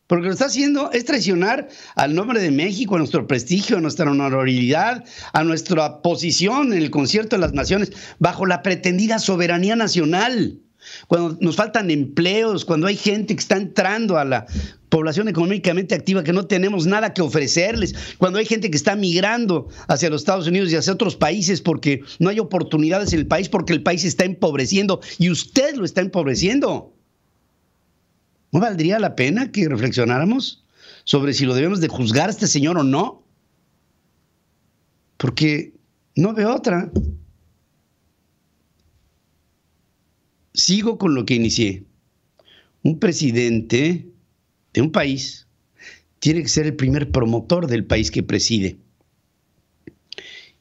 Porque lo está haciendo es traicionar al nombre de México, a nuestro prestigio, a nuestra honorabilidad, a nuestra posición en el concierto de las naciones, bajo la pretendida soberanía nacional. Cuando nos faltan empleos, cuando hay gente que está entrando a la población económicamente activa, que no tenemos nada que ofrecerles, cuando hay gente que está migrando hacia los Estados Unidos y hacia otros países porque no hay oportunidades en el país, porque el país se está empobreciendo y usted lo está empobreciendo. ¿No valdría la pena que reflexionáramos sobre si lo debemos de juzgar a este señor o no? Porque no veo otra. Sigo con lo que inicié. Un presidente de un país tiene que ser el primer promotor del país que preside.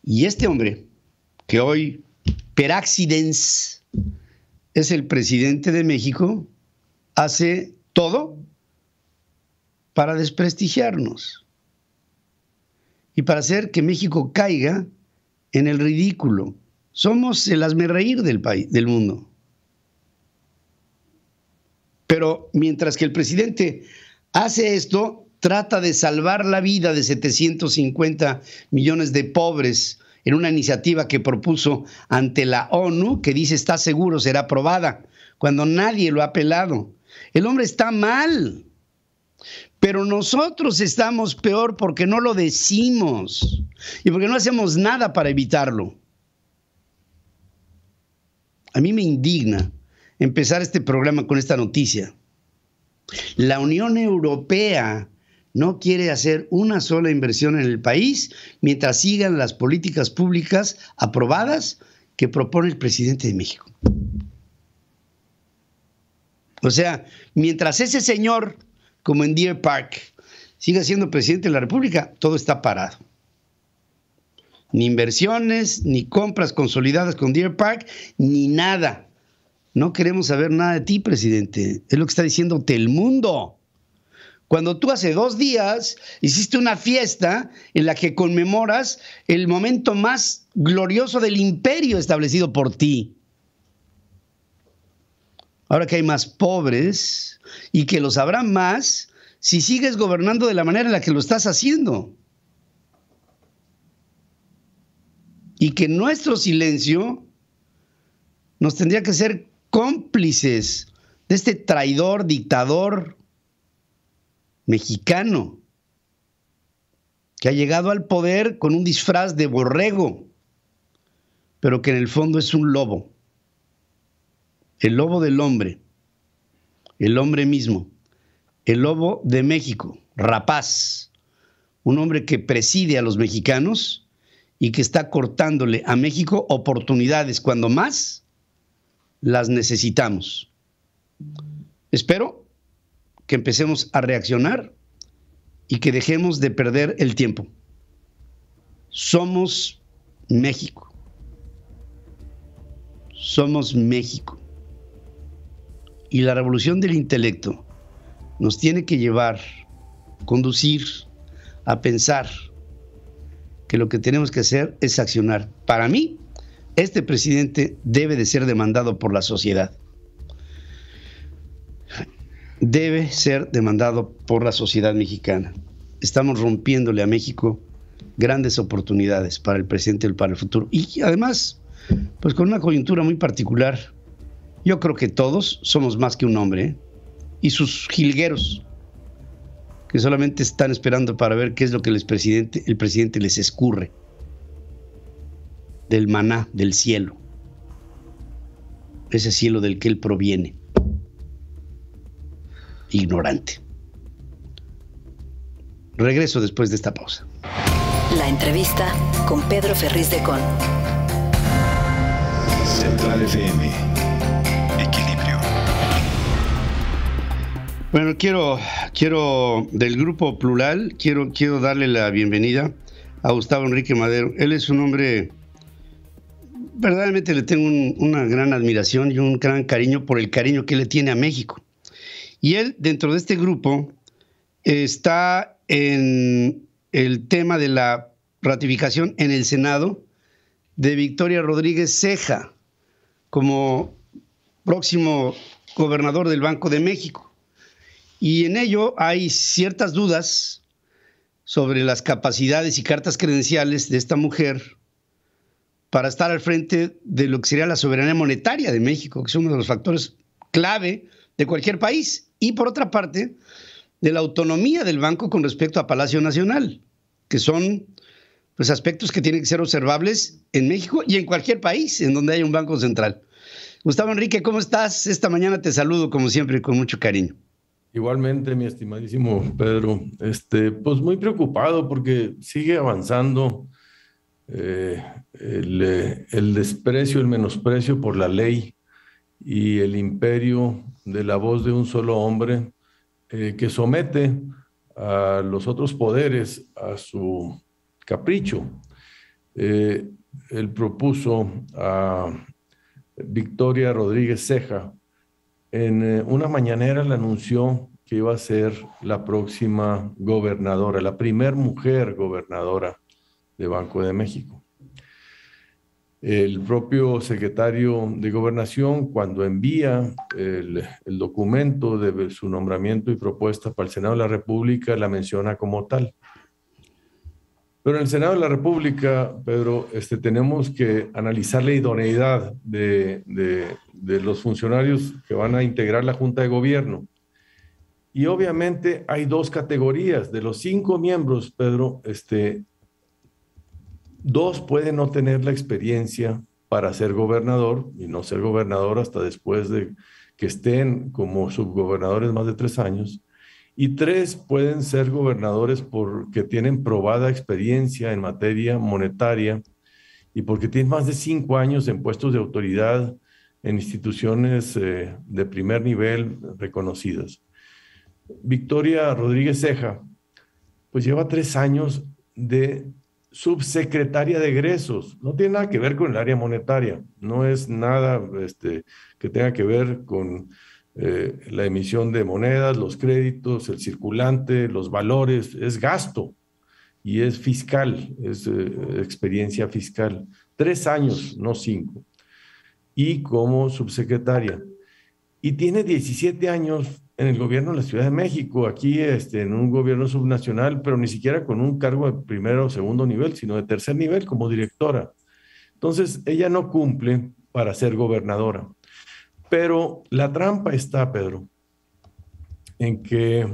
Y este hombre, que hoy, per accidens, es el presidente de México, hace todo para desprestigiarnos y para hacer que México caiga en el ridículo. Somos el hazmerreír del país, del mundo. Pero mientras que el presidente hace esto, trata de salvar la vida de 750 millones de pobres en una iniciativa que propuso ante la ONU, que dice está seguro será aprobada, cuando nadie lo ha apelado. El hombre está mal, pero nosotros estamos peor porque no lo decimos y porque no hacemos nada para evitarlo. A mí me indigna empezar este programa con esta noticia. La Unión Europea no quiere hacer una sola inversión en el país mientras sigan las políticas públicas aprobadas que propone el presidente de México. O sea, mientras ese señor, como en Deer Park, siga siendo presidente de la República, todo está parado. Ni inversiones, ni compras consolidadas con Deer Park, ni nada. No queremos saber nada de ti, presidente. Es lo que está diciendo Telemundo. Cuando tú hace 2 días hiciste una fiesta en la que conmemoras el momento más glorioso del imperio establecido por ti. Ahora que hay más pobres y que los habrá más si sigues gobernando de la manera en la que lo estás haciendo. Y que nuestro silencio nos tendría que ser cómplices de este traidor, dictador mexicano que ha llegado al poder con un disfraz de borrego, pero que en el fondo es un lobo. El lobo del hombre, el hombre mismo, el lobo de México, rapaz, un hombre que preside a los mexicanos y que está cortándole a México oportunidades cuando más las necesitamos. Espero que empecemos a reaccionar y que dejemos de perder el tiempo. Somos México. Somos México. Y la revolución del intelecto nos tiene que llevar, conducir a pensar que lo que tenemos que hacer es accionar. Para mí, este presidente debe de ser demandado por la sociedad. Debe ser demandado por la sociedad mexicana. Estamos rompiéndole a México grandes oportunidades para el presente y para el futuro. Y además, pues con una coyuntura muy particular. Yo creo que todos somos más que un hombre, ¿eh? Y sus jilgueros, que solamente están esperando para ver qué es lo que el presidente les escurre del maná, del cielo, ese cielo del que él proviene, ignorante. Regreso después de esta pausa. La entrevista con Pedro Ferriz de Con. Central FM. Equilibrio. Bueno, quiero del Grupo Plural, quiero darle la bienvenida a Gustavo Enrique Madero. Él es un hombre, verdaderamente le tengo una gran admiración y un gran cariño por el cariño que le tiene a México. Y él, dentro de este grupo, está en el tema de la ratificación en el Senado de Victoria Rodríguez Ceja como próximo gobernador del Banco de México. Y en ello hay ciertas dudas sobre las capacidades y cartas credenciales de esta mujer para estar al frente de lo que sería la soberanía monetaria de México, que es uno de los factores clave de cualquier país. Y por otra parte, de la autonomía del banco con respecto a Palacio Nacional, que son pues, aspectos que tienen que ser observables en México y en cualquier país en donde haya un banco central. Gustavo Enrique, ¿cómo estás? Esta mañana te saludo como siempre con mucho cariño. Igualmente, mi estimadísimo Pedro, pues muy preocupado porque sigue avanzando el desprecio, el menosprecio por la ley y el imperio de la voz de un solo hombre que somete a los otros poderes a su capricho. Él propuso a Victoria Rodríguez Ceja. En una mañanera le anunció que iba a ser la próxima gobernadora, la primer mujer gobernadora de Banco de México. El propio secretario de Gobernación, cuando envía el documento de su nombramiento y propuesta para el Senado de la República, la menciona como tal. Pero en el Senado de la República, Pedro, tenemos que analizar la idoneidad de los funcionarios que van a integrar la Junta de Gobierno. Y obviamente hay dos categorías. De los 5 miembros, Pedro, 2 pueden no tener la experiencia para ser gobernador y no ser gobernador hasta después de que estén como subgobernadores más de 3 años. Y 3 pueden ser gobernadores porque tienen probada experiencia en materia monetaria y porque tienen más de 5 años en puestos de autoridad en instituciones de primer nivel reconocidas. Victoria Rodríguez Ceja, pues lleva 3 años de subsecretaria de egresos. No tiene nada que ver con el área monetaria, no es nada que tenga que ver con la emisión de monedas, los créditos, el circulante, los valores, es gasto y es fiscal, es experiencia fiscal. 3 años, no 5. Y como subsecretaria. Y tiene 17 años en el gobierno de la Ciudad de México, aquí en un gobierno subnacional, pero ni siquiera con un cargo de primero o segundo nivel, sino de tercer nivel como directora. Entonces, ella no cumple para ser gobernadora. Pero la trampa está, Pedro, en que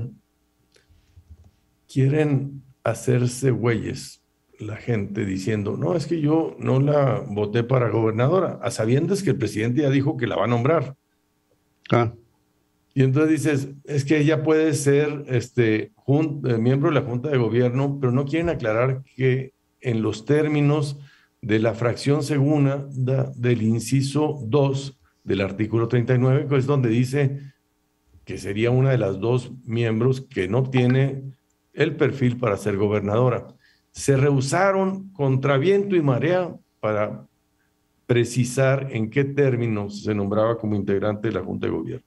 quieren hacerse güeyes la gente diciendo, no, es que yo no la voté para gobernadora, a sabiendas que el presidente ya dijo que la va a nombrar. Y entonces dices, es que ella puede ser miembro de la Junta de Gobierno, pero no quieren aclarar que en los términos de la fracción segunda del inciso 2 del artículo 39, que es donde dice que sería una de las 2 miembros que no tiene el perfil para ser gobernadora. Se rehusaron contra viento y marea para precisar en qué términos se nombraba como integrante de la Junta de Gobierno.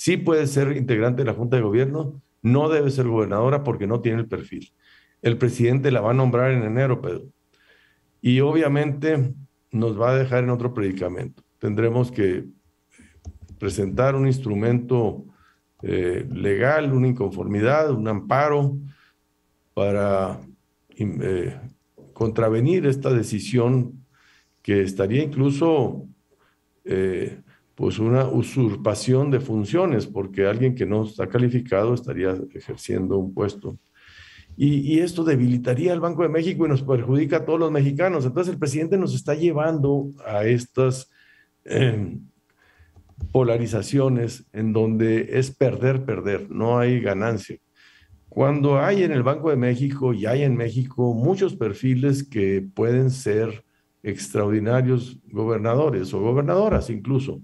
Sí puede ser integrante de la Junta de Gobierno, no debe ser gobernadora porque no tiene el perfil. El presidente la va a nombrar en enero, Pedro. Y obviamente nos va a dejar en otro predicamento. Tendremos que presentar un instrumento legal, una inconformidad, un amparo para contravenir esta decisión que estaría incluso pues una usurpación de funciones, porque alguien que no está calificado estaría ejerciendo un puesto. Y esto debilitaría al Banco de México y nos perjudica a todos los mexicanos. Entonces el presidente nos está llevando a estas polarizaciones en donde es perder, no hay ganancia. Cuando hay en el Banco de México y hay en México muchos perfiles que pueden ser extraordinarios gobernadores o gobernadoras incluso.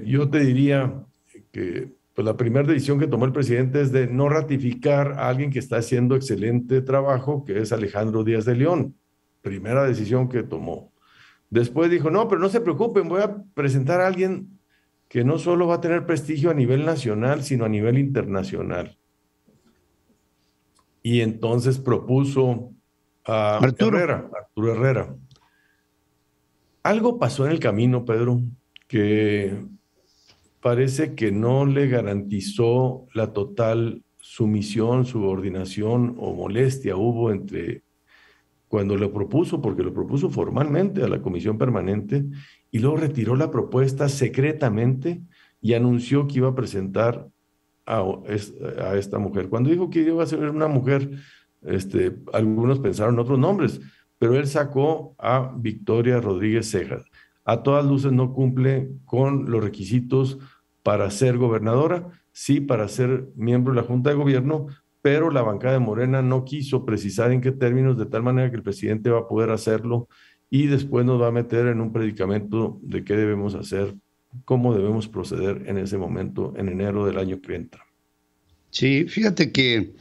Yo te diría que pues, la primera decisión que tomó el presidente es de no ratificar a alguien que está haciendo excelente trabajo, que es Alejandro Díaz de León. Primera decisión que tomó. Después dijo, no, pero no se preocupen, voy a presentar a alguien que no solo va a tener prestigio a nivel nacional, sino a nivel internacional. Y entonces propuso a Arturo Herrera. Algo pasó en el camino, Pedro, que parece que no le garantizó la total sumisión, subordinación o molestia hubo entre cuando lo propuso, porque lo propuso formalmente a la Comisión Permanente, y luego retiró la propuesta secretamente y anunció que iba a presentar a esta mujer. Cuando dijo que iba a ser una mujer, algunos pensaron otros nombres, pero él sacó a Victoria Rodríguez Cejas. A todas luces no cumple con los requisitos para ser gobernadora, sí para ser miembro de la Junta de Gobierno, pero la bancada de Morena no quiso precisar en qué términos, de tal manera que el presidente va a poder hacerlo y después nos va a meter en un predicamento de qué debemos hacer, cómo debemos proceder en ese momento, en enero del año que entra. Sí, fíjate que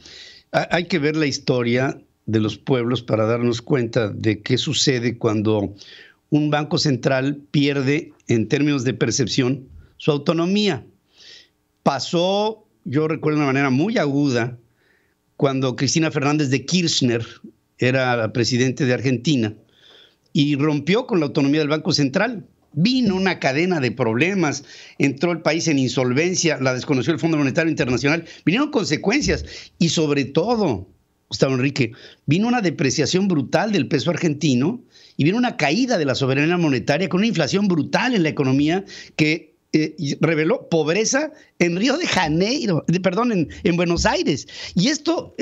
hay que ver la historia de los pueblos para darnos cuenta de qué sucede cuando un banco central pierde, en términos de percepción, su autonomía. Pasó, yo recuerdo de una manera muy aguda, cuando Cristina Fernández de Kirchner era la presidente de Argentina y rompió con la autonomía del Banco Central. Vino una cadena de problemas, entró el país en insolvencia, la desconoció el Fondo Monetario Internacional, vinieron consecuencias y sobre todo, Gustavo Enrique, vino una depreciación brutal del peso argentino y vino una caída de la soberanía monetaria con una inflación brutal en la economía que reveló pobreza en Río de Janeiro, en Buenos Aires. Y esto,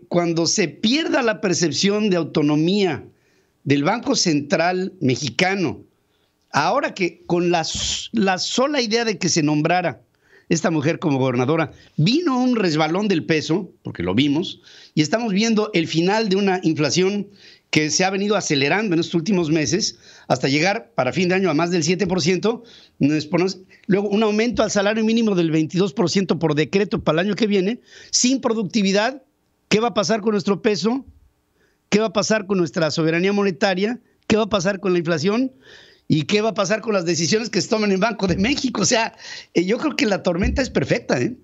cuando se pierda la percepción de autonomía del Banco Central mexicano, ahora que con la sola idea de que se nombrara esta mujer como gobernadora, vino un resbalón del peso, porque lo vimos, y estamos viendo el final de una inflación que se ha venido acelerando en estos últimos meses hasta llegar para fin de año a más del 7%, luego un aumento al salario mínimo del 22% por decreto para el año que viene, sin productividad. ¿Qué va a pasar con nuestro peso? ¿Qué va a pasar con nuestra soberanía monetaria? ¿Qué va a pasar con la inflación? ¿Y qué va a pasar con las decisiones que se toman en el Banco de México? O sea, yo creo que la tormenta es perfecta, ¿eh?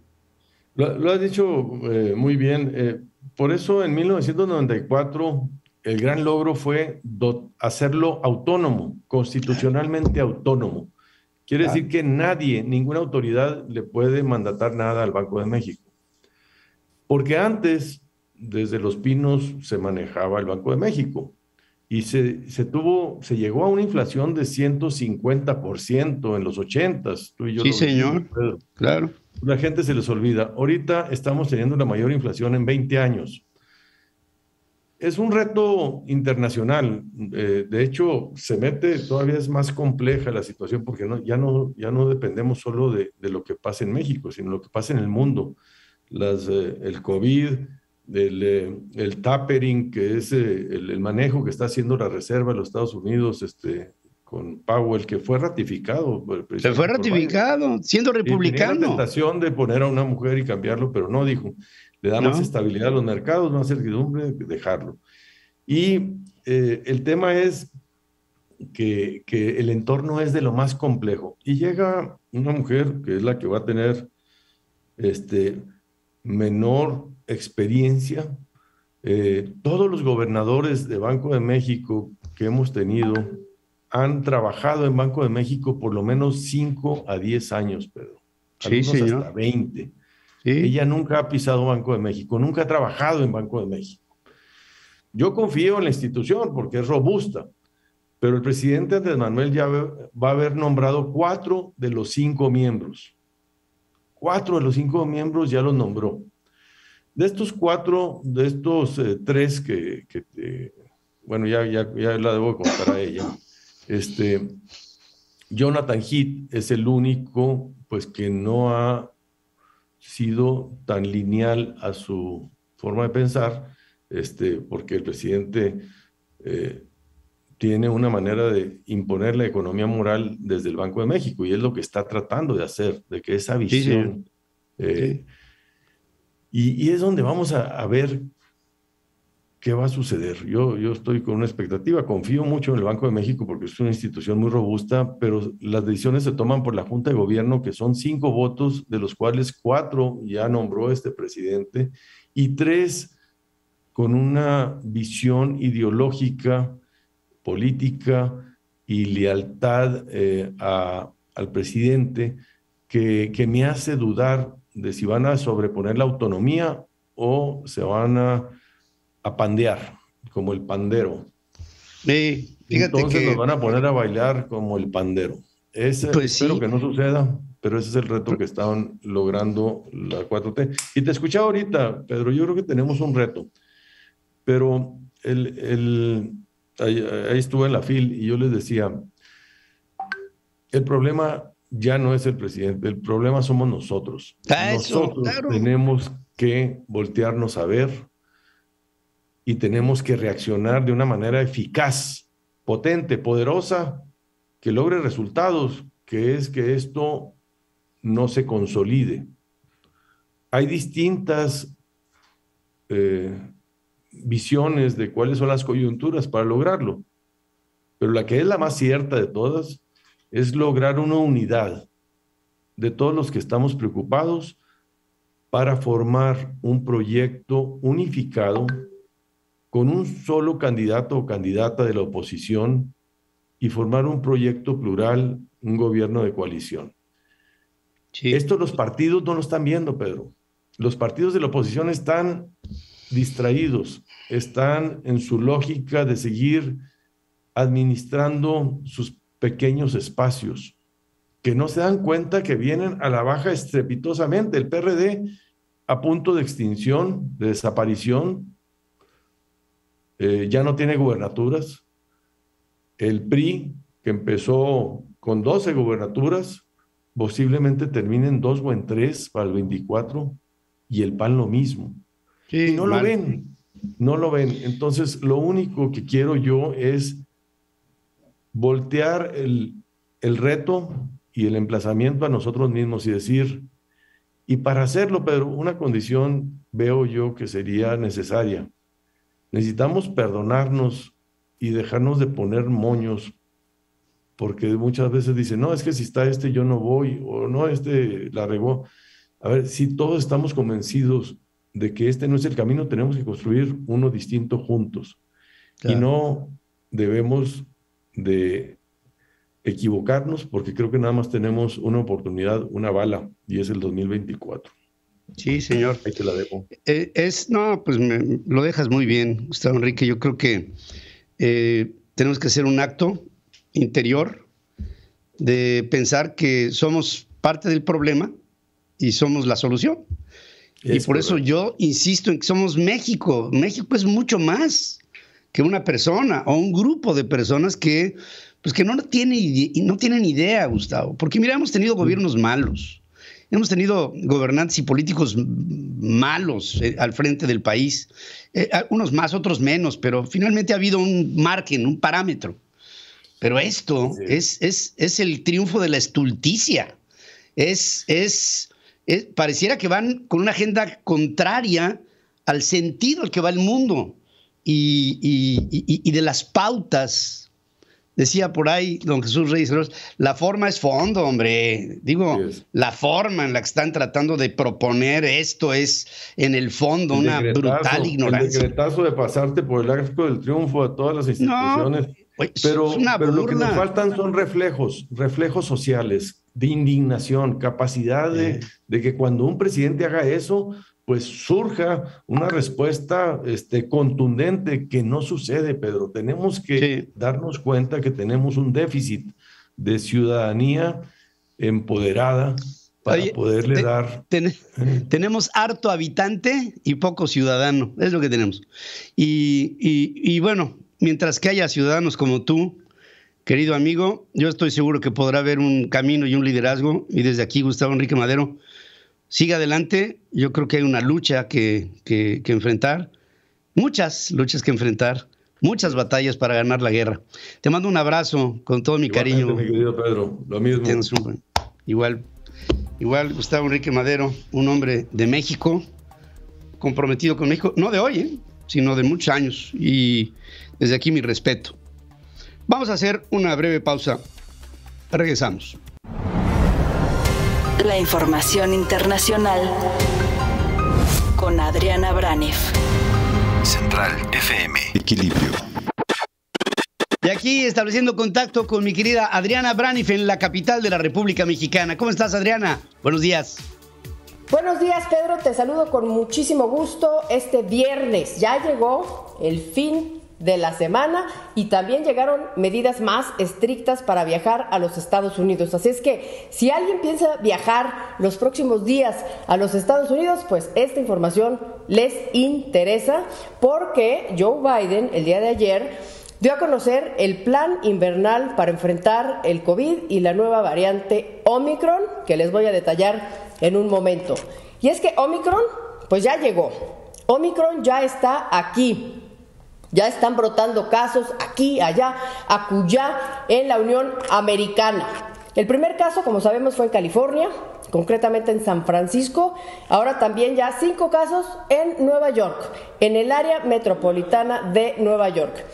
Lo has dicho muy bien. Por eso en 1994 el gran logro fue hacerlo autónomo, constitucionalmente autónomo. Quiere decir que ninguna autoridad le puede mandatar nada al Banco de México. Porque antes, desde Los Pinos, se manejaba el Banco de México y se llegó a una inflación de 150% en los 80s. Tú y yo sí, señor, claro. La gente se les olvida. Ahorita estamos teniendo la mayor inflación en 20 años. Es un reto internacional. De hecho, todavía es más compleja la situación porque ya no dependemos solo de lo que pasa en México, sino lo que pasa en el mundo. El COVID, el tapering, que es el manejo que está haciendo la Reserva de los Estados Unidos con Powell, que fue ratificado. Se fue ratificado, siendo republicano. Tenía la tentación de poner a una mujer y cambiarlo, pero no, dijo. Le da más estabilidad a los mercados, más certidumbre, dejarlo. Y el tema es que el entorno es de lo más complejo. Y llega una mujer que es la que va a tener menor experiencia. Todos los gobernadores de Banco de México que hemos tenido han trabajado en Banco de México por lo menos 5 a 10 años, Pedro. Algunos Sí, señor. hasta 20. Sí. Ella nunca ha pisado Banco de México, nunca ha trabajado en Banco de México. Yo confío en la institución porque es robusta, pero el presidente Andrés Manuel ya va a haber nombrado 4 de los 5 miembros. 4 de los 5 miembros ya los nombró. De estos 4, de estos 3 bueno, ya la debo contar a ella. Jonathan Heath es el único, pues, que no ha sido tan lineal a su forma de pensar, porque el presidente tiene una manera de imponer la economía moral desde el Banco de México, y es lo que está tratando de hacer, de que esa visión... Y es donde vamos a ver qué va a suceder. Yo estoy con una expectativa, confío mucho en el Banco de México porque es una institución muy robusta, pero las decisiones se toman por la Junta de Gobierno, que son 5 votos, de los cuales 4 ya nombró este presidente, y 3 con una visión ideológica, política y lealtad al presidente que me hace dudar de si van a sobreponer la autonomía o se van a pandear, como el pandero. Fíjate Entonces que nos van a poner a bailar como el pandero. Espero que no suceda, pero ese es el reto que están logrando la 4T. Y te escuchaba ahorita, Pedro, yo creo que tenemos un reto, pero ahí estuve en la FIL y yo les decía, el problema ya no es el presidente, el problema somos nosotros. Nosotros tenemos que voltearnos a ver y tenemos que reaccionar de una manera eficaz, potente, poderosa, que logre resultados, que es que esto no se consolide. Hay distintas visiones de cuáles son las coyunturas para lograrlo, pero la que es la más cierta de todas es lograr una unidad de todos los que estamos preocupados para formar un proyecto unificado con un solo candidato o candidata de la oposición y formar un proyecto plural, un gobierno de coalición. Sí. Esto los partidos no lo están viendo, Pedro. Los partidos de la oposición están distraídos, están en su lógica de seguir administrando sus pequeños espacios, que no se dan cuenta que vienen a la baja estrepitosamente. El PRD a punto de extinción, de desaparición, ya no tiene gubernaturas. El PRI, que empezó con 12 gubernaturas, posiblemente termine en 2 o en 3 para el 24, y el PAN lo mismo. Sí, y no lo ven, no lo ven. Entonces, lo único que quiero yo es voltear el reto y el emplazamiento a nosotros mismos y decir, y para hacerlo, Pedro, una condición veo yo que sería necesaria. Necesitamos perdonarnos y dejarnos de poner moños, porque muchas veces dicen, no, es que si está yo no voy, o no, la regó. A ver, si todos estamos convencidos de que no es el camino, tenemos que construir uno distinto juntos. Claro. Y no debemos de equivocarnos, porque creo que nada más tenemos una oportunidad, una bala, y es el 2024. Sí, señor. Ahí te la dejo. Pues lo dejas muy bien, Gustavo Enrique. Yo creo que tenemos que hacer un acto interior de pensar que somos parte del problema y somos la solución. Y por eso yo insisto en que somos México. México es mucho más que una persona o un grupo de personas que no tienen idea, Gustavo. Porque mira, hemos tenido gobiernos malos. Hemos tenido gobernantes y políticos malos al frente del país. Unos más, otros menos, pero finalmente ha habido un margen, un parámetro. Pero esto es el triunfo de la estulticia. Pareciera que van con una agenda contraria al sentido al que va el mundo y de las pautas Decía por ahí don Jesús Reyes, la forma es fondo, hombre. Digo, la forma en la que están tratando de proponer esto es, en el fondo, una brutal ignorancia. El decretazo de pasarte por el arco del triunfo a todas las instituciones. No, pero lo que nos faltan son reflejos sociales, de indignación, capacidad de que cuando un presidente haga eso, pues surja una respuesta contundente, que no sucede, Pedro. Tenemos que darnos cuenta que tenemos un déficit de ciudadanía empoderada para poderle dar... Tenemos harto habitante y poco ciudadano, es lo que tenemos. Y bueno, mientras que haya ciudadanos como tú, querido amigo, yo estoy seguro que podrá haber un camino y un liderazgo, y desde aquí, Gustavo Enrique Madero, siga adelante. Yo creo que hay una lucha que enfrentar, muchas luchas que enfrentar, muchas batallas para ganar la guerra. Te mando un abrazo con todo mi cariño. Mi querido Pedro, lo mismo. Igual, Gustavo Enrique Madero, un hombre de México, comprometido con México, no de hoy, sino de muchos años, y desde aquí mi respeto. Vamos a hacer una breve pausa. Regresamos. La información internacional con Adriana Braniff. Central FM. Equilibrio. Y aquí estableciendo contacto con mi querida Adriana Braniff en la capital de la República Mexicana. ¿Cómo estás, Adriana? Buenos días. Buenos días, Pedro. Te saludo con muchísimo gusto. Este viernes ya llegó el fin de la semana y también llegaron medidas más estrictas para viajar a los Estados Unidos. Así es que si alguien piensa viajar los próximos días a los Estados Unidos, pues esta información les interesa, porque Joe Biden el día de ayer dio a conocer el plan invernal para enfrentar el COVID y la nueva variante Omicron, que les voy a detallar en un momento. Y es que Omicron, pues ya llegó. Omicron ya está aquí. Ya están brotando casos aquí, allá, acullá, en la Unión Americana. El primer caso, como sabemos, fue en California, concretamente en San Francisco. Ahora también ya 5 casos en Nueva York, en el área metropolitana de Nueva York.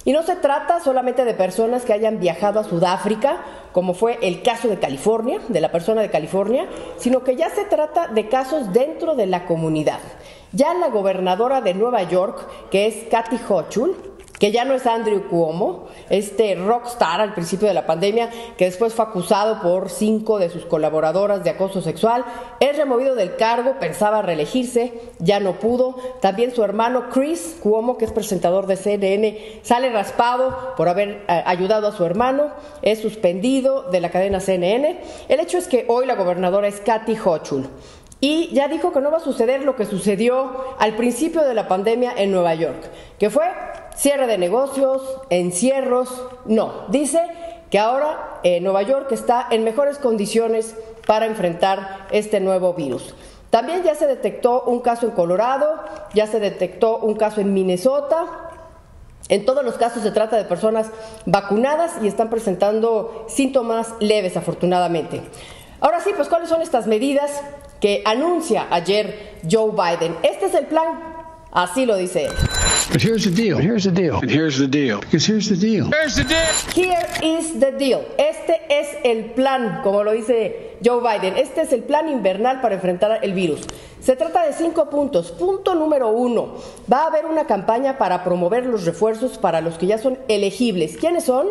Y no se trata solamente de personas que hayan viajado a Sudáfrica, como fue el caso de California, de la persona de California, sino que ya se trata de casos dentro de la comunidad. Ya la gobernadora de Nueva York, que es Kathy Hochul, que ya no es Andrew Cuomo, este rockstar al principio de la pandemia, que después fue acusado por 5 de sus colaboradoras de acoso sexual, es removido del cargo, pensaba reelegirse, ya no pudo. También su hermano Chris Cuomo, que es presentador de CNN, sale raspado por haber ayudado a su hermano, es suspendido de la cadena CNN. El hecho es que hoy la gobernadora es Kathy Hochul. Y ya dijo que no va a suceder lo que sucedió al principio de la pandemia en Nueva York, que fue cierre de negocios, encierros. No, dice que ahora Nueva York está en mejores condiciones para enfrentar este nuevo virus. También ya se detectó un caso en Colorado, ya se detectó un caso en Minnesota. En todos los casos se trata de personas vacunadas y están presentando síntomas leves, afortunadamente. Ahora sí, pues ¿cuáles son estas medidas que anuncia ayer Joe Biden? Este es el plan, así lo dice él. But here's the deal. But here's the deal. And here's the deal. Because here's the deal. Here's the deal. Here is the deal. Este es el plan, como lo dice Joe Biden. Este es el plan invernal para enfrentar el virus. Se trata de 5 puntos. Punto número 1. Va a haber una campaña para promover los refuerzos para los que ya son elegibles. ¿Quiénes son?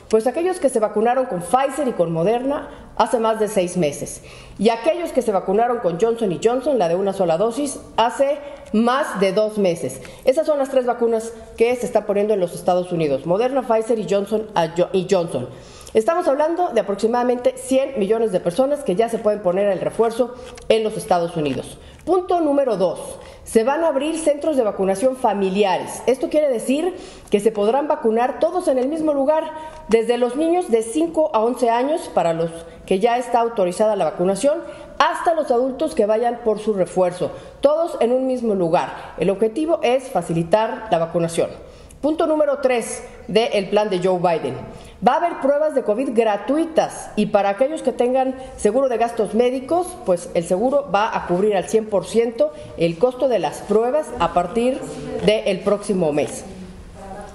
Pues aquellos que se vacunaron con Pfizer y con Moderna hace más de 6 meses. Y aquellos que se vacunaron con Johnson & Johnson, la de una sola dosis, hace más de 2 meses. Esas son las 3 vacunas que se están poniendo en los Estados Unidos: Moderna, Pfizer y Johnson & Johnson. Estamos hablando de aproximadamente 100 millones de personas que ya se pueden poner el refuerzo en los Estados Unidos. Punto número 2. Se van a abrir centros de vacunación familiares. Esto quiere decir que se podrán vacunar todos en el mismo lugar, desde los niños de 5 a 11 años, para los que ya está autorizada la vacunación, hasta los adultos que vayan por su refuerzo, todos en un mismo lugar. El objetivo es facilitar la vacunación. Punto número 3 del plan de Joe Biden. Va a haber pruebas de COVID gratuitas, y para aquellos que tengan seguro de gastos médicos, pues el seguro va a cubrir al 100% el costo de las pruebas a partir del próximo mes.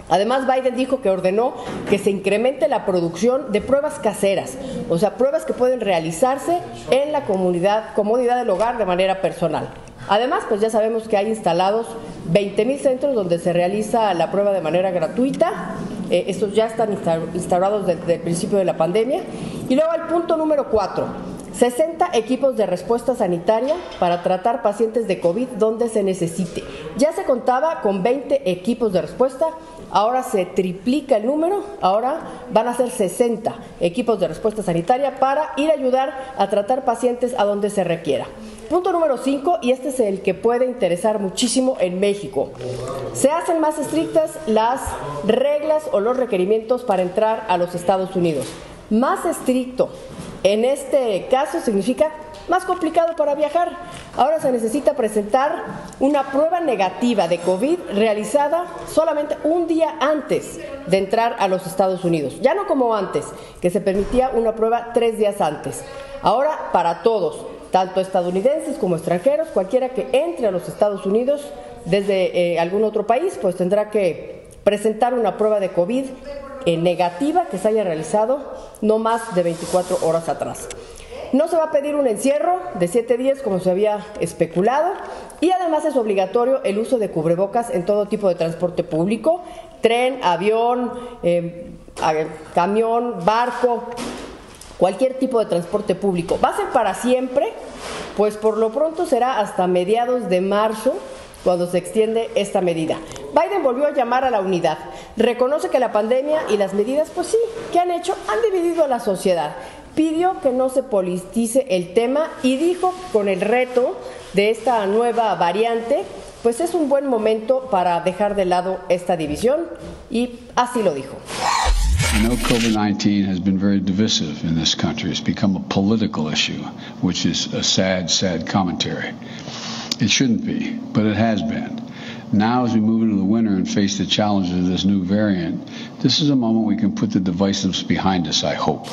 Además, Biden dijo que ordenó que se incremente la producción de pruebas caseras, o sea, pruebas que pueden realizarse en la comodidad del hogar de manera personal. Además, pues ya sabemos que hay instalados 20,000 centros donde se realiza la prueba de manera gratuita. Estos ya están instaurados desde el principio de la pandemia. Y luego el punto número 4, 60 equipos de respuesta sanitaria para tratar pacientes de COVID donde se necesite. Ya se contaba con 20 equipos de respuesta, ahora se triplica el número, ahora van a ser 60 equipos de respuesta sanitaria para ir a ayudar a tratar pacientes a donde se requiera. Punto número 5, y este es el que puede interesar muchísimo en México. Se hacen más estrictas las reglas o los requerimientos para entrar a los Estados Unidos. Más estricto en este caso significa más complicado para viajar. Ahora se necesita presentar una prueba negativa de COVID realizada solamente un día antes de entrar a los Estados Unidos. Ya no como antes, que se permitía una prueba 3 días antes. Ahora para todos, tanto estadounidenses como extranjeros, cualquiera que entre a los Estados Unidos desde algún otro país, pues tendrá que presentar una prueba de COVID negativa que se haya realizado no más de 24 horas atrás. No se va a pedir un encierro de 7 días como se había especulado, y además es obligatorio el uso de cubrebocas en todo tipo de transporte público, tren, avión, camión, barco, cualquier tipo de transporte público. ¿Va a ser para siempre? Pues por lo pronto será hasta mediados de marzo cuando se extiende esta medida. Biden volvió a llamar a la unidad. Reconoce que la pandemia y las medidas, pues sí, ¿qué han hecho? Han dividido a la sociedad. Pidió que no se politice el tema y dijo, con el reto de esta nueva variante, pues es un buen momento para dejar de lado esta división, y así lo dijo. I know COVID-19 has been very divisive in this country. It's become a political issue, which is a sad, sad commentary. It shouldn't be, but it has been. Now, as we move into the winter and face the challenges of this new variant, this is a moment we can put the divisives behind us, I hope.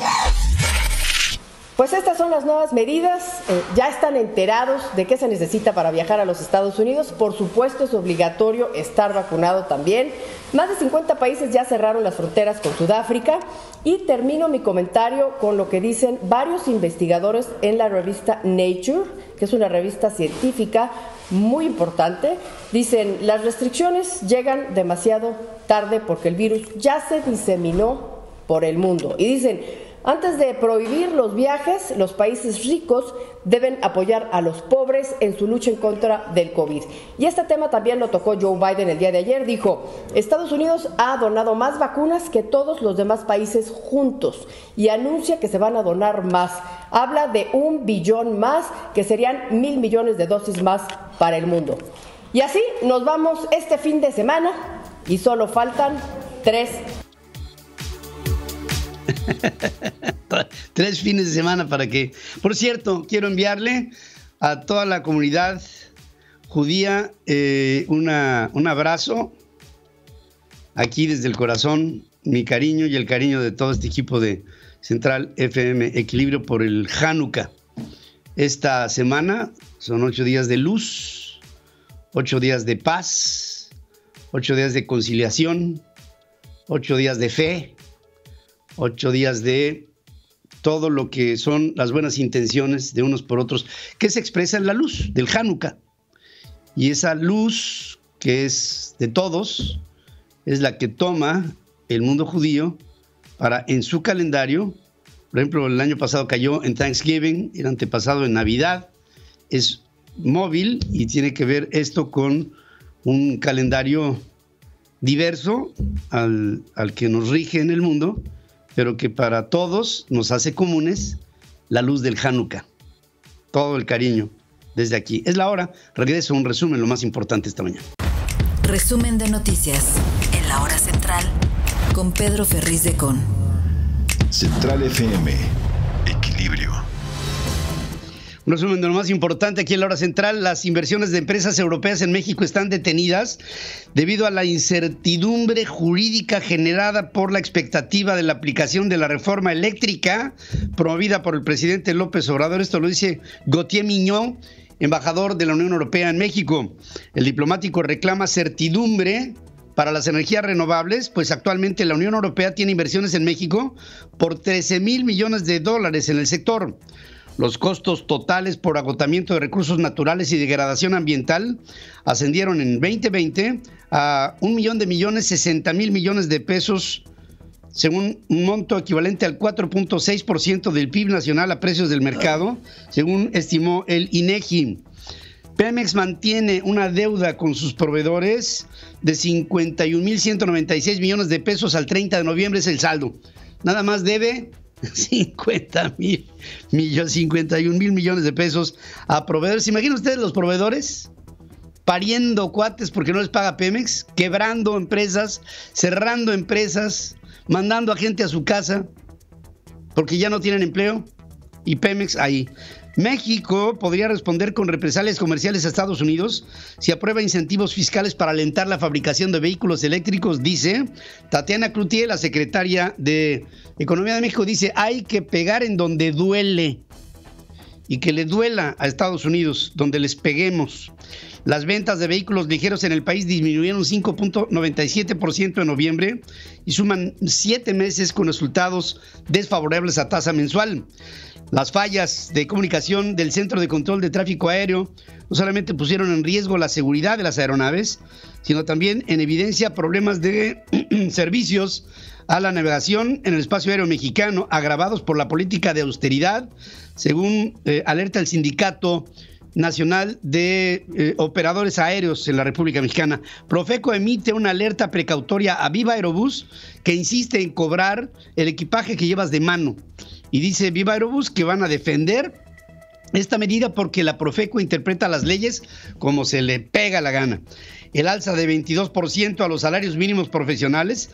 Pues estas son las nuevas medidas, ya están enterados de qué se necesita para viajar a los Estados Unidos. Por supuesto, es obligatorio estar vacunado también. Más de 50 países ya cerraron las fronteras con Sudáfrica. Y termino mi comentario con lo que dicen varios investigadores en la revista Nature, que es una revista científica muy importante. Dicen, las restricciones llegan demasiado tarde porque el virus ya se diseminó por el mundo. Y dicen, antes de prohibir los viajes, los países ricos deben apoyar a los pobres en su lucha en contra del COVID. Y este tema también lo tocó Joe Biden el día de ayer. Dijo, Estados Unidos ha donado más vacunas que todos los demás países juntos y anuncia que se van a donar más. Habla de 1 billón más, que serían 1,000 millones de dosis más para el mundo. Y así nos vamos este fin de semana y solo faltan 3. 3 fines de semana para que... Por cierto, quiero enviarle a toda la comunidad judía un abrazo aquí desde el corazón, mi cariño y el cariño de todo este equipo de Central FM Equilibrio por el Hanukkah. Esta semana son 8 días de luz, 8 días de paz, 8 días de conciliación, 8 días de fe, 8 días de todo lo que son las buenas intenciones de unos por otros, que se expresa en la luz del Hanukkah. Y esa luz que es de todos es la que toma el mundo judío para en su calendario. Por ejemplo, el año pasado cayó en Thanksgiving, el antepasado en Navidad. Es móvil y tiene que ver esto con un calendario diverso al que nos rige en el mundo, pero que para todos nos hace comunes la luz del Hanukkah. Todo el cariño desde aquí. Es la hora. Regreso a un resumen, lo más importante esta mañana. Resumen de noticias en la hora central con Pedro Ferriz de Con. Central FM. Equilibrio. Un resumen de lo más importante aquí en la hora central. Las inversiones de empresas europeas en México están detenidas debido a la incertidumbre jurídica generada por la expectativa de la aplicación de la reforma eléctrica promovida por el presidente López Obrador. Esto lo dice Gauthier Mignot, embajador de la Unión Europea en México. El diplomático reclama certidumbre para las energías renovables, pues actualmente la Unión Europea tiene inversiones en México por 13,000 millones de dólares en el sector. Los costos totales por agotamiento de recursos naturales y degradación ambiental ascendieron en 2020 a 1,060,000 millones de pesos, según un monto equivalente al 4.6% del PIB nacional a precios del mercado, según estimó el INEGI. Pemex mantiene una deuda con sus proveedores de 51,196 millones de pesos al 30 de noviembre, es el saldo. Nada más debe 51,000 millones de pesos a proveedores. ¿Se imaginan ustedes los proveedores pariendo cuates porque no les paga Pemex? Quebrando empresas, cerrando empresas, mandando a gente a su casa porque ya no tienen empleo, y Pemex ahí. México podría responder con represalias comerciales a Estados Unidos si aprueba incentivos fiscales para alentar la fabricación de vehículos eléctricos, dice Tatiana Cloutier, la secretaria de Economía de México. Dice, hay que pegar en donde duele y que le duela a Estados Unidos, donde les peguemos. Las ventas de vehículos ligeros en el país disminuyeron 5.97% en noviembre y suman 7 meses con resultados desfavorables a tasa mensual. Las fallas de comunicación del Centro de Control de Tráfico Aéreo no solamente pusieron en riesgo la seguridad de las aeronaves, sino también en evidencia problemas de servicios a la navegación en el espacio aéreo mexicano, agravados por la política de austeridad, según alerta el Sindicato Nacional de Operadores Aéreos en la República Mexicana. Profeco emite una alerta precautoria a Viva Aerobús, que insiste en cobrar el equipaje que llevas de mano. Y dice Viva Aerobús que van a defender esta medida porque la Profeco interpreta las leyes como se le pega la gana. El alza de 22% a los salarios mínimos profesionales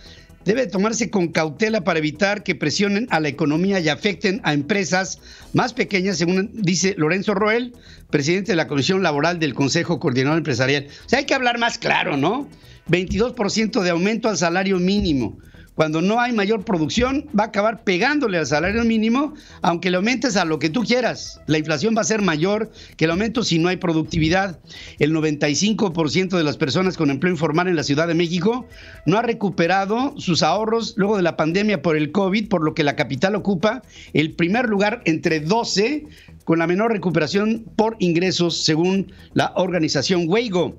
debe tomarse con cautela para evitar que presionen a la economía y afecten a empresas más pequeñas, según dice Lorenzo Roel, presidente de la Comisión Laboral del Consejo Coordinador Empresarial. O sea, hay que hablar más claro, ¿no? 22% de aumento al salario mínimo. Cuando no hay mayor producción, va a acabar pegándole al salario mínimo, aunque le aumentes a lo que tú quieras. La inflación va a ser mayor que el aumento si no hay productividad. El 95% de las personas con empleo informal en la Ciudad de México no ha recuperado sus ahorros luego de la pandemia por el COVID, por lo que la capital ocupa el primer lugar entre 12 con la menor recuperación por ingresos, según la organización Weigo.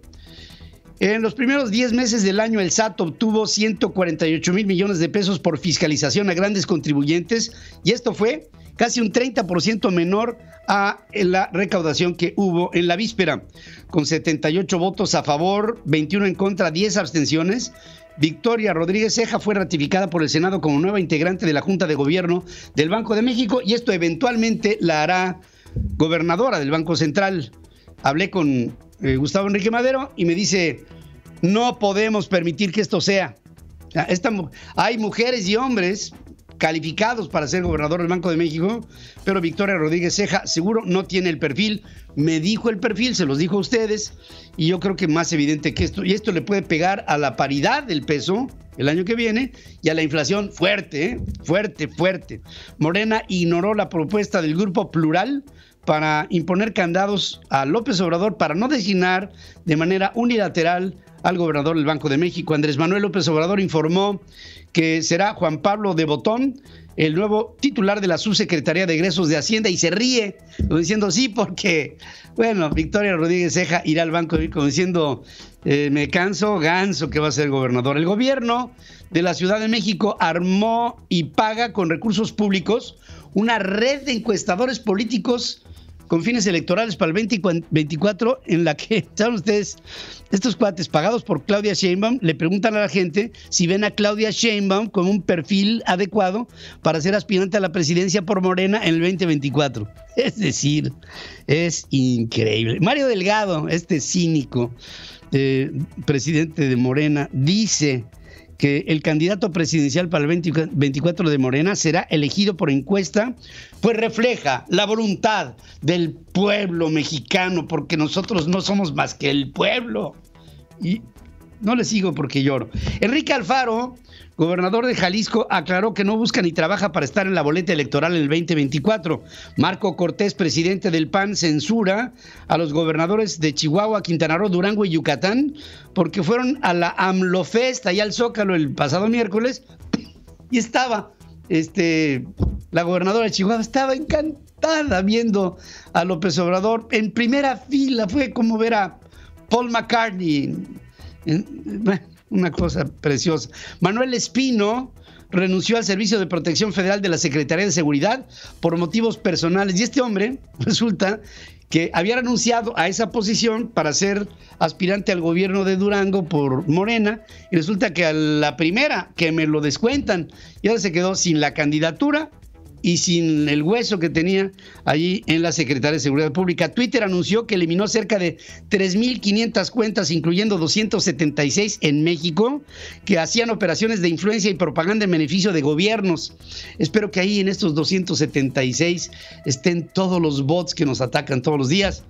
En los primeros 10 meses del año, el SAT obtuvo 148,000 millones de pesos por fiscalización a grandes contribuyentes, y esto fue casi un 30% menor a la recaudación que hubo en la víspera. Con 78 votos a favor, 21 en contra, 10 abstenciones, Victoria Rodríguez Ceja fue ratificada por el Senado como nueva integrante de la Junta de Gobierno del Banco de México, y esto eventualmente la hará gobernadora del Banco Central. Hablé con Gustavo Enrique Madero y me dice, no podemos permitir que esto sea. Hay mujeres y hombres calificados para ser gobernador del Banco de México, pero Victoria Rodríguez Ceja seguro no tiene el perfil. Me dijo el perfil, se los dijo a ustedes, y yo creo que más evidente que esto, y esto le puede pegar a la paridad del peso el año que viene y a la inflación fuerte, fuerte. Morena ignoró la propuesta del Grupo Plural para imponer candados a López Obrador para no designar de manera unilateral al gobernador del Banco de México. Andrés Manuel López Obrador informó que será Juan Pablo de Botón el nuevo titular de la Subsecretaría de Egresos de Hacienda, y se ríe, como diciendo sí, porque, bueno, Victoria Rodríguez Ceja irá al banco, como diciendo, me canso, ganso que va a ser gobernador. El gobierno de la Ciudad de México armó y paga con recursos públicos una red de encuestadores políticos con fines electorales para el 2024, en la que, ¿saben ustedes? Estos cuates pagados por Claudia Sheinbaum le preguntan a la gente si ven a Claudia Sheinbaum como un perfil adecuado para ser aspirante a la presidencia por Morena en el 2024. Es decir, es increíble. Mario Delgado, este cínico presidente de Morena, dice que el candidato presidencial para el 2024 de Morena será elegido por encuesta, pues refleja la voluntad del pueblo mexicano, porque nosotros no somos más que el pueblo. Y no le sigo porque lloro. Enrique Alfaro, gobernador de Jalisco, aclaró que no busca ni trabaja para estar en la boleta electoral en el 2024. Marco Cortés, presidente del PAN, censura a los gobernadores de Chihuahua, Quintana Roo, Durango y Yucatán porque fueron a la AMLOFest, allá al Zócalo el pasado miércoles, y estaba la gobernadora de Chihuahua, estaba encantada viendo a López Obrador en primera fila. Fue como ver a Paul McCartney, una cosa preciosa. Manuel Espino renunció al Servicio de Protección Federal de la Secretaría de Seguridad por motivos personales. Y este hombre resulta que había renunciado a esa posición para ser aspirante al gobierno de Durango por Morena, y resulta que a la primera que me lo descuentan, y ahora se quedó sin la candidatura y sin el hueso que tenía allí en la Secretaría de Seguridad Pública. Twitter anunció que eliminó cerca de 3,500 cuentas, incluyendo 276 en México, que hacían operaciones de influencia y propaganda en beneficio de gobiernos. Espero que ahí en estos 276 estén todos los bots que nos atacan todos los días,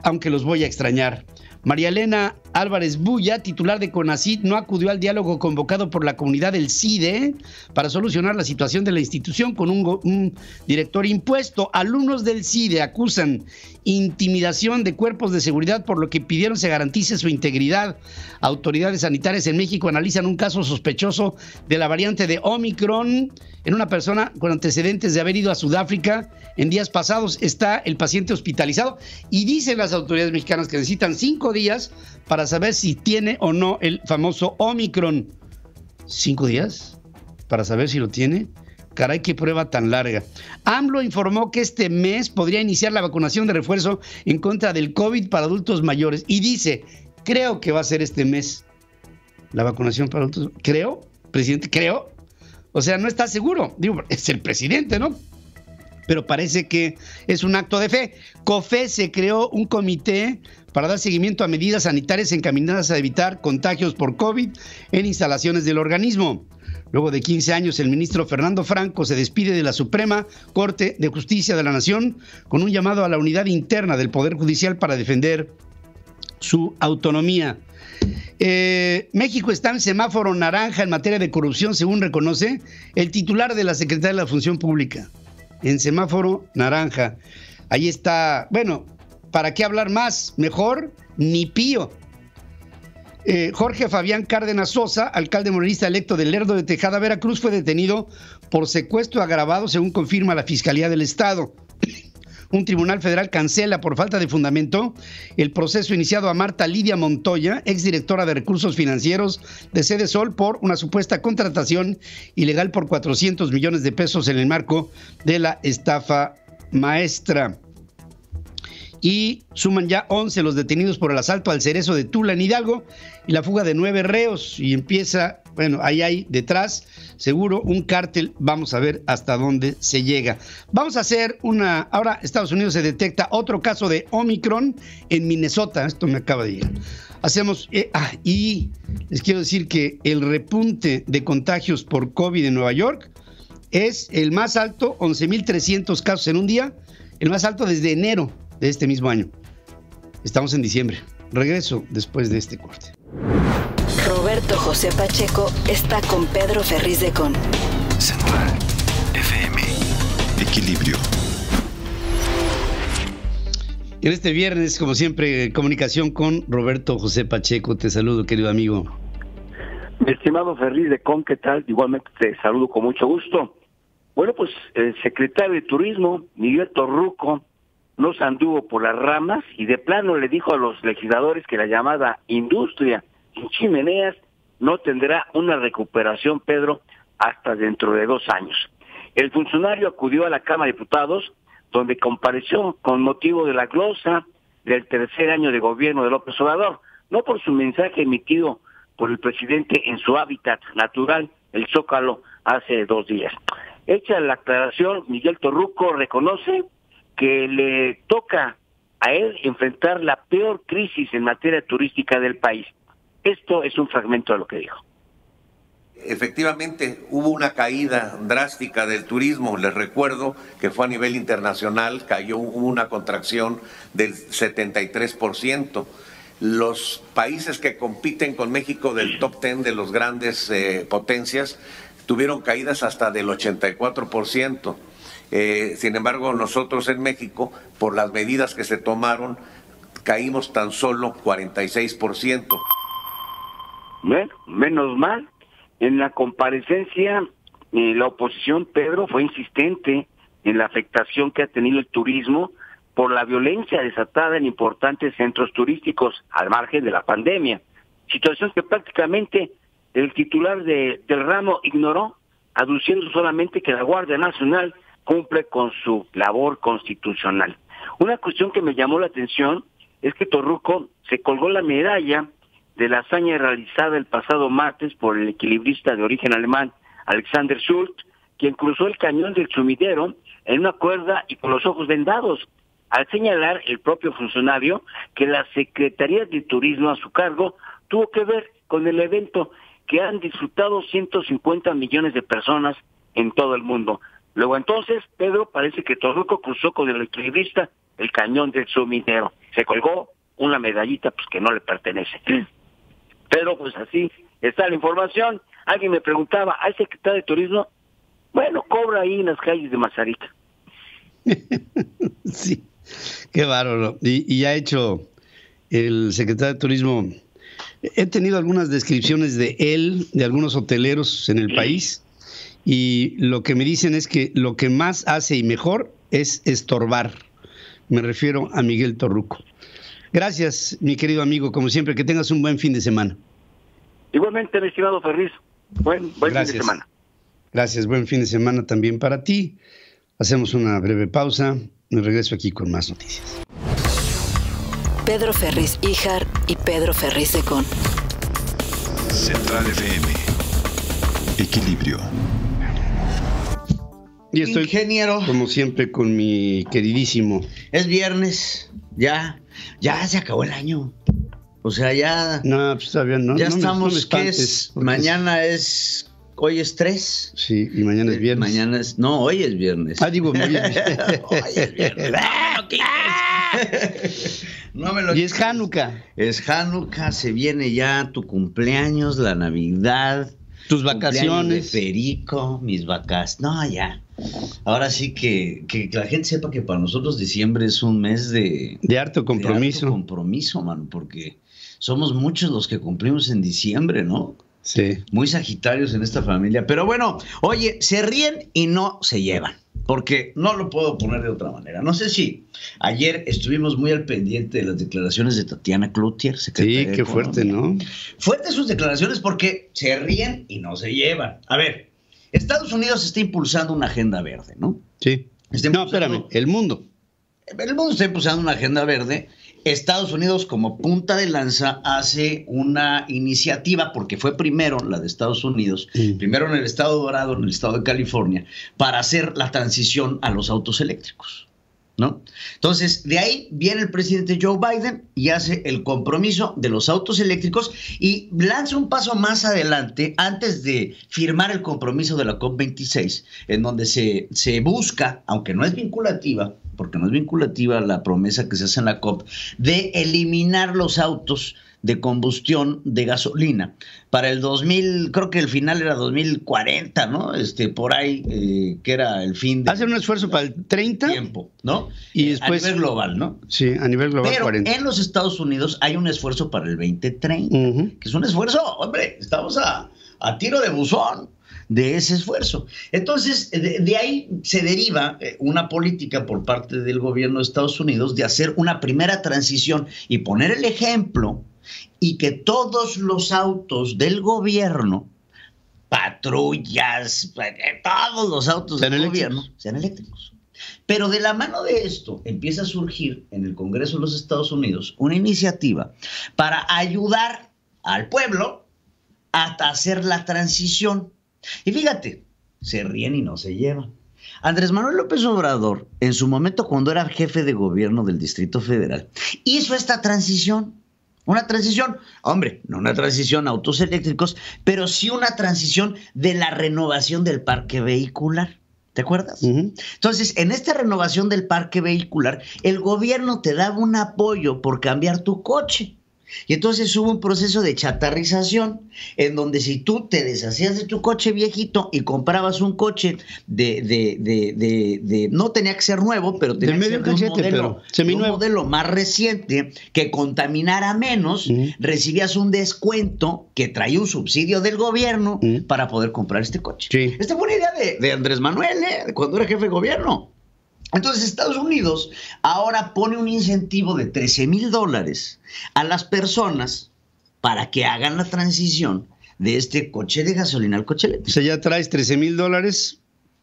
aunque los voy a extrañar. María Elena Álvarez Bulla, titular de CONACYT, no acudió al diálogo convocado por la comunidad del CIDE para solucionar la situación de la institución con un director impuesto. Alumnos del CIDE acusan intimidación de cuerpos de seguridad, por lo que pidieron se garantice su integridad. Autoridades sanitarias en México analizan un caso sospechoso de la variante de Omicron en una persona con antecedentes de haber ido a Sudáfrica en días pasados. Está el paciente hospitalizado y dicen las autoridades mexicanas que necesitan 5 días para saber si tiene o no el famoso Omicron. 5 días para saber si lo tiene. Caray, qué prueba tan larga. AMLO informó que este mes podría iniciar la vacunación de refuerzo en contra del COVID para adultos mayores. Y dice, creo que va a ser este mes la vacunación para adultos. Creo, presidente, creo. O sea, no está seguro. Digo, es el presidente, ¿no? Pero parece que es un acto de fe. COFECE creó un comité para dar seguimiento a medidas sanitarias encaminadas a evitar contagios por COVID en instalaciones del organismo. Luego de 15 años, el ministro Fernando Franco se despide de la Suprema Corte de Justicia de la Nación con un llamado a la unidad interna del Poder Judicial para defender su autonomía. México está en semáforo naranja en materia de corrupción, según reconoce el titular de la Secretaría de la Función Pública. En semáforo naranja. Ahí está, bueno, ¿para qué hablar más? Mejor, ni pío. Jorge Fabián Cárdenas Sosa, alcalde morenista electo de Lerdo de Tejada, Veracruz, fue detenido por secuestro agravado, según confirma la Fiscalía del Estado. Un tribunal federal cancela por falta de fundamento el proceso iniciado a Marta Lidia Montoya, exdirectora de Recursos Financieros de Sede Sol, por una supuesta contratación ilegal por 400 millones de pesos en el marco de la estafa maestra. Y suman ya 11 los detenidos por el asalto al Cerezo de Tula en Hidalgo y la fuga de 9 reos. Y empieza, bueno, ahí hay detrás seguro un cártel. Vamos a ver hasta dónde se llega. Vamos a hacer ahora Estados Unidos se detecta otro caso de Omicron en Minnesota. Esto me acaba de llegar. Y les quiero decir que el repunte de contagios por COVID en Nueva York es el más alto, 11,300 casos en un día, el más alto desde enero de este mismo año. Estamos en diciembre. Regreso después de este corte. Roberto José Pacheco está con Pedro Ferriz de Con. Central FM. Equilibrio. Y en este viernes, como siempre, comunicación con Roberto José Pacheco. Te saludo, querido amigo. Mi estimado Ferriz de Con, ¿qué tal? Igualmente te saludo con mucho gusto. Bueno, pues el secretario de Turismo, Miguel Torruco, nos anduvo por las ramas y de plano le dijo a los legisladores que la llamada industria sin chimeneas no tendrá una recuperación, Pedro, hasta dentro de 2 años. El funcionario acudió a la Cámara de Diputados, donde compareció con motivo de la glosa del tercer año de gobierno de López Obrador, no por su mensaje emitido por el presidente en su hábitat natural, el Zócalo, hace 2 días. Hecha la aclaración, Miguel Torruco reconoce que le toca a él enfrentar la peor crisis en materia turística del país. Esto es un fragmento de lo que dijo. Efectivamente, hubo una caída drástica del turismo. Les recuerdo que fue a nivel internacional, hubo una contracción del 73%. los países que compiten con México del top 10 de los grandes potencias tuvieron caídas hasta del 84%. Sin embargo, nosotros en México, por las medidas que se tomaron, caímos tan solo 46%. Bueno, menos mal. En la comparecencia, la oposición, Pedro, fue insistente en la afectación que ha tenido el turismo por la violencia desatada en importantes centros turísticos al margen de la pandemia. Situación que prácticamente el titular del ramo ignoró, aduciendo solamente que la Guardia Nacional cumple con su labor constitucional. Una cuestión que me llamó la atención es que Torruco se colgó la medalla de la hazaña realizada el pasado martes por el equilibrista de origen alemán Alexander Schultz, quien cruzó el cañón del Sumidero en una cuerda y con los ojos vendados, al señalar el propio funcionario que la Secretaría de Turismo a su cargo tuvo que ver con el evento que han disfrutado 150 millones de personas en todo el mundo. Luego entonces, Pedro, parece que Torruco cruzó con el equilibrista el cañón del Sumidero. Se colgó una medallita pues que no le pertenece. Pero pues así está la información. Alguien me preguntaba, ¿al secretario de Turismo? Bueno, cobra ahí en las calles de Mazarica. Sí, qué bárbaro. Y ha hecho el secretario de Turismo. He tenido algunas descripciones de él, de algunos hoteleros en el país, y lo que me dicen es que lo que más hace y mejor es estorbar. Me refiero a Miguel Torruco. Gracias, mi querido amigo, como siempre, que tengas un buen fin de semana. Igualmente, mi estimado Ferriz, buen fin de semana. Gracias, buen fin de semana también para ti. Hacemos una breve pausa y regreso aquí con más noticias. Pedro Ferriz Híjar y Pedro Ferriz de Con. Central FM. Equilibrio. Y estoy, ingeniero, como siempre, con mi queridísimo. Es viernes, ya se acabó el año. O sea, ya. No, pues está bien, ¿no? Ya no estamos, me espantes, ¿qué es? Mañana es. Hoy es 3. Sí, y mañana es viernes. Hoy es viernes. Digo, hoy es viernes. Hoy es viernes. Y es Hanukkah. Es Hanukkah, se viene ya tu cumpleaños, la Navidad. Tus vacaciones. De Perico, mis vacaciones. No, ya. Ahora sí que la gente sepa que para nosotros diciembre es un mes de harto compromiso. De harto compromiso, mano, porque somos muchos los que cumplimos en diciembre, ¿no? Sí. Muy sagitarios en esta familia. Pero bueno, oye, se ríen y no se llevan, porque no lo puedo poner de otra manera. No sé si ayer estuvimos muy al pendiente de las declaraciones de Tatiana Cloutier, secretaria de Economía. Fuerte, ¿no? Fuertes sus declaraciones porque se ríen y no se llevan. A ver, Estados Unidos está impulsando una agenda verde, ¿no? Sí. No, espérame, el mundo. El mundo está impulsando una agenda verde. Estados Unidos, como punta de lanza, hace una iniciativa, porque fue primero la de Estados Unidos, primero en el estado Dorado, en el estado de California, para hacer la transición a los autos eléctricos, ¿no? Entonces, de ahí viene el presidente Joe Biden y hace el compromiso de los autos eléctricos y lanza un paso más adelante antes de firmar el compromiso de la COP26, en donde se busca, aunque no es vinculativa, porque no es vinculativa la promesa que se hace en la COP, de eliminar los autos de combustión de gasolina para el 2000, creo que el final era 2040, ¿no? Por ahí, que era el fin de... Hacer un esfuerzo para el 30. Tiempo, ¿no? Y después... A nivel global, ¿no? Sí, a nivel global. Pero 40. En los Estados Unidos hay un esfuerzo para el 2030, que es un esfuerzo, hombre, estamos a tiro de buzón de ese esfuerzo. Entonces, de ahí se deriva una política por parte del gobierno de Estados Unidos de hacer una primera transición y poner el ejemplo y que todos los autos del gobierno, patrullas, todos los autos del gobierno sean eléctricos. Pero de la mano de esto empieza a surgir en el Congreso de los Estados Unidos una iniciativa para ayudar al pueblo a hacer la transición. Y fíjate, se ríen y no se llevan. Andrés Manuel López Obrador, en su momento cuando era jefe de gobierno del Distrito Federal, hizo esta transición. Una transición, hombre, no una transición a autos eléctricos, pero sí una transición de la renovación del parque vehicular. ¿Te acuerdas? Entonces, en esta renovación del parque vehicular, el gobierno te daba un apoyo por cambiar tu coche. Y entonces hubo un proceso de chatarrización en donde si tú te deshacías de tu coche viejito y comprabas un coche no tenía que ser nuevo, pero tenía que ser un modelo más reciente que contaminara menos, recibías un descuento que traía un subsidio del gobierno para poder comprar este coche. Sí. Esta fue una idea de Andrés Manuel, cuando era jefe de gobierno. Entonces Estados Unidos ahora pone un incentivo de $13,000 a las personas para que hagan la transición de este coche de gasolina al coche eléctrico. O sea, ya traes $13,000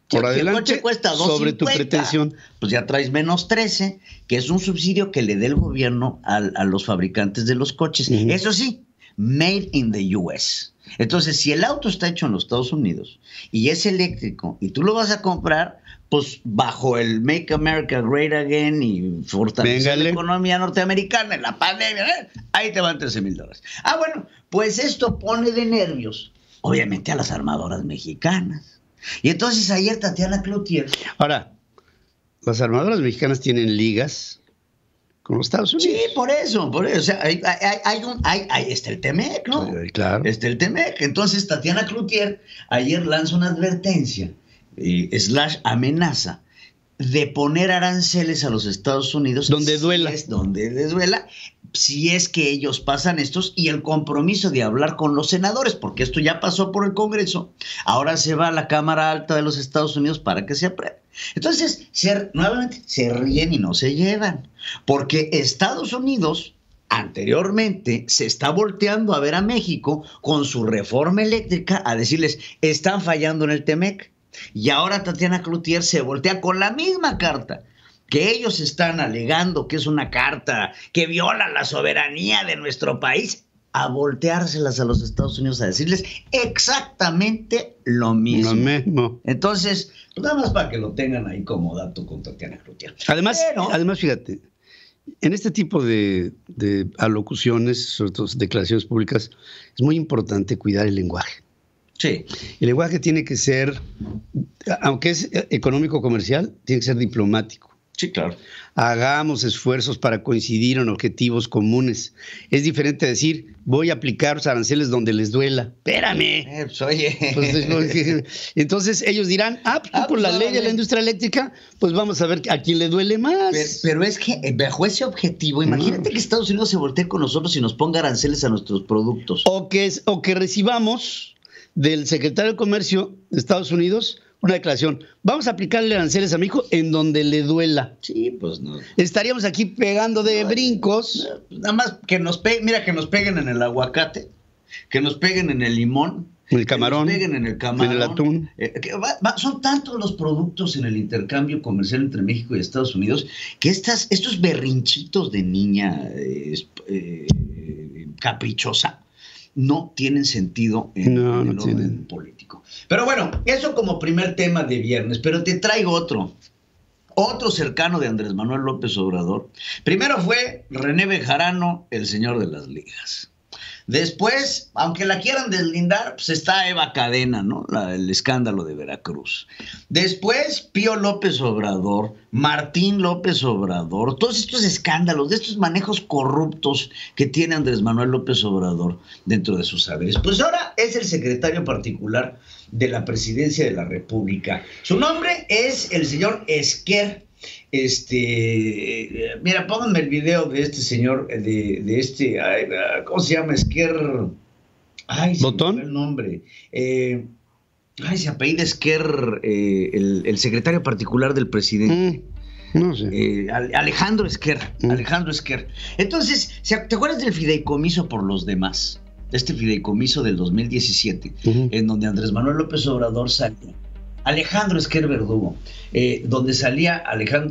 por adelante, el coche cuesta $250, sobre tu pretensión. Pues ya traes menos 13, que es un subsidio que le dé el gobierno a los fabricantes de los coches. Eso sí, made in the US. Entonces, si el auto está hecho en los Estados Unidos y es eléctrico y tú lo vas a comprar, pues bajo el Make America Great Again y fortalecer la economía norteamericana en la pandemia, ahí te van $13,000. Ah, bueno, pues esto pone de nervios, obviamente, a las armadoras mexicanas. Y entonces ayer Tatiana Cloutier... Ahora, las armadoras mexicanas tienen ligas con los Estados Unidos. Sí, por eso. O sea, está el TEMEC, ¿no? Claro. Está el TEMEC. Entonces Tatiana Cloutier ayer lanza una advertencia / amenaza de poner aranceles a los Estados Unidos donde duela, si es que ellos pasan estos, y el compromiso de hablar con los senadores, porque esto ya pasó por el Congreso, ahora se va a la Cámara Alta de los Estados Unidos para que se apruebe. Entonces, nuevamente se ríen y no se llevan, porque Estados Unidos anteriormente se está volteando a ver a México con su reforma eléctrica a decirles, están fallando en el TEMEC. Y ahora Tatiana Cloutier se voltea con la misma carta que ellos están alegando que es una carta que viola la soberanía de nuestro país, a volteárselas a los Estados Unidos a decirles exactamente lo mismo. Entonces, pues nada más para que lo tengan ahí como dato con Tatiana Cloutier. Además, fíjate, en este tipo de alocuciones, sobre todo declaraciones públicas, es muy importante cuidar el lenguaje. Sí. El lenguaje tiene que ser, aunque es económico-comercial, tiene que ser diplomático. Sí, claro. Hagamos esfuerzos para coincidir en objetivos comunes. Es diferente decir, voy a aplicar los aranceles donde les duela. Espérame. Pues, oye. Entonces ellos dirán, por la ley de la industria eléctrica, pues vamos a ver a quién le duele más. Pero es que bajo ese objetivo, imagínate que Estados Unidos se voltee con nosotros y nos ponga aranceles a nuestros productos. O que recibamos del secretario de Comercio de Estados Unidos una declaración, vamos a aplicarle aranceles a México en donde le duela. Sí, pues no. Estaríamos aquí pegando de brincos. Nada más que nos peguen en el aguacate, que nos peguen en el limón, en el camarón, que nos peguen en el camarón, en el atún. Son tantos los productos en el intercambio comercial entre México y Estados Unidos que estos berrinchitos de niña caprichosa no tienen sentido en el orden político. Pero bueno, eso como primer tema de viernes, pero te traigo otro cercano de Andrés Manuel López Obrador. Primero fue René Bejarano, el señor de las ligas. Después, aunque la quieran deslindar, pues está Eva Cadena, ¿no? El escándalo de Veracruz. Después, Pío López Obrador, Martín López Obrador, todos estos escándalos, de estos manejos corruptos que tiene Andrés Manuel López Obrador dentro de sus saberes. Pues ahora es el secretario particular de la Presidencia de la República. Su nombre es el señor Esquer. Mira, pónganme el video de este señor, ¿cómo se llama? Esquer. ¿Botón? El nombre. Se apellida Esquer, el secretario particular del presidente. No sé. Alejandro Esquer. Alejandro Esquer. Entonces, ¿te acuerdas del fideicomiso por los demás? Este fideicomiso del 2017, en donde Andrés Manuel López Obrador salió. Alejandro Esquer Verdugo, donde salía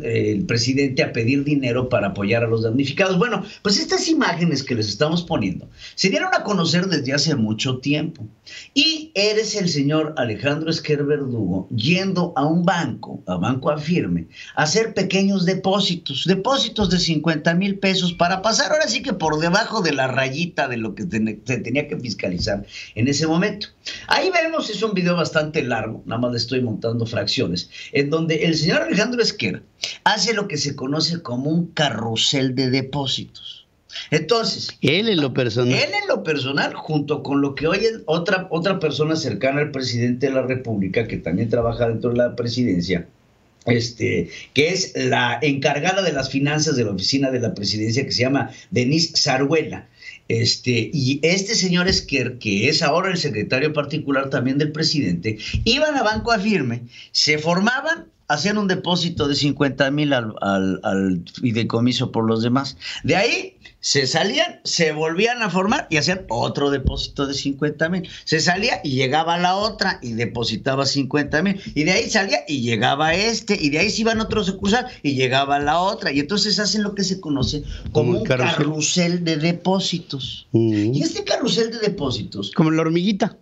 el presidente a pedir dinero para apoyar a los damnificados. Bueno, pues estas imágenes que les estamos poniendo se dieron a conocer desde hace mucho tiempo. Y eres el señor Alejandro Esquer Verdugo yendo a un banco, a Banco Afirme, a hacer pequeños depósitos de 50,000 pesos para pasar ahora sí que por debajo de la rayita de lo que se tenía que fiscalizar en ese momento. Ahí vemos, es un video bastante largo, nada más le estoy montando fracciones, en donde el señor Alejandro Esquer hace lo que se conoce como un carrusel de depósitos. Entonces, él en lo personal. Él en lo personal, junto con lo que hoy es otra persona cercana al presidente de la República, que también trabaja dentro de la presidencia, que es la encargada de las finanzas de la oficina de la presidencia, que se llama Denise Zaruela. Y este señor Esquer, que es ahora el secretario particular también del presidente, iban a Banco Afirme, se formaban, hacían un depósito de 50,000 al fideicomiso por los demás. De ahí se salían, se volvían a formar y hacían otro depósito de 50,000. Se salía y llegaba la otra y depositaba 50,000. Y de ahí salía y llegaba y de ahí se iban otros sucursal y llegaba la otra. Y entonces hacen lo que se conoce como un carrusel de depósitos. Y este carrusel de depósitos, como la hormiguita,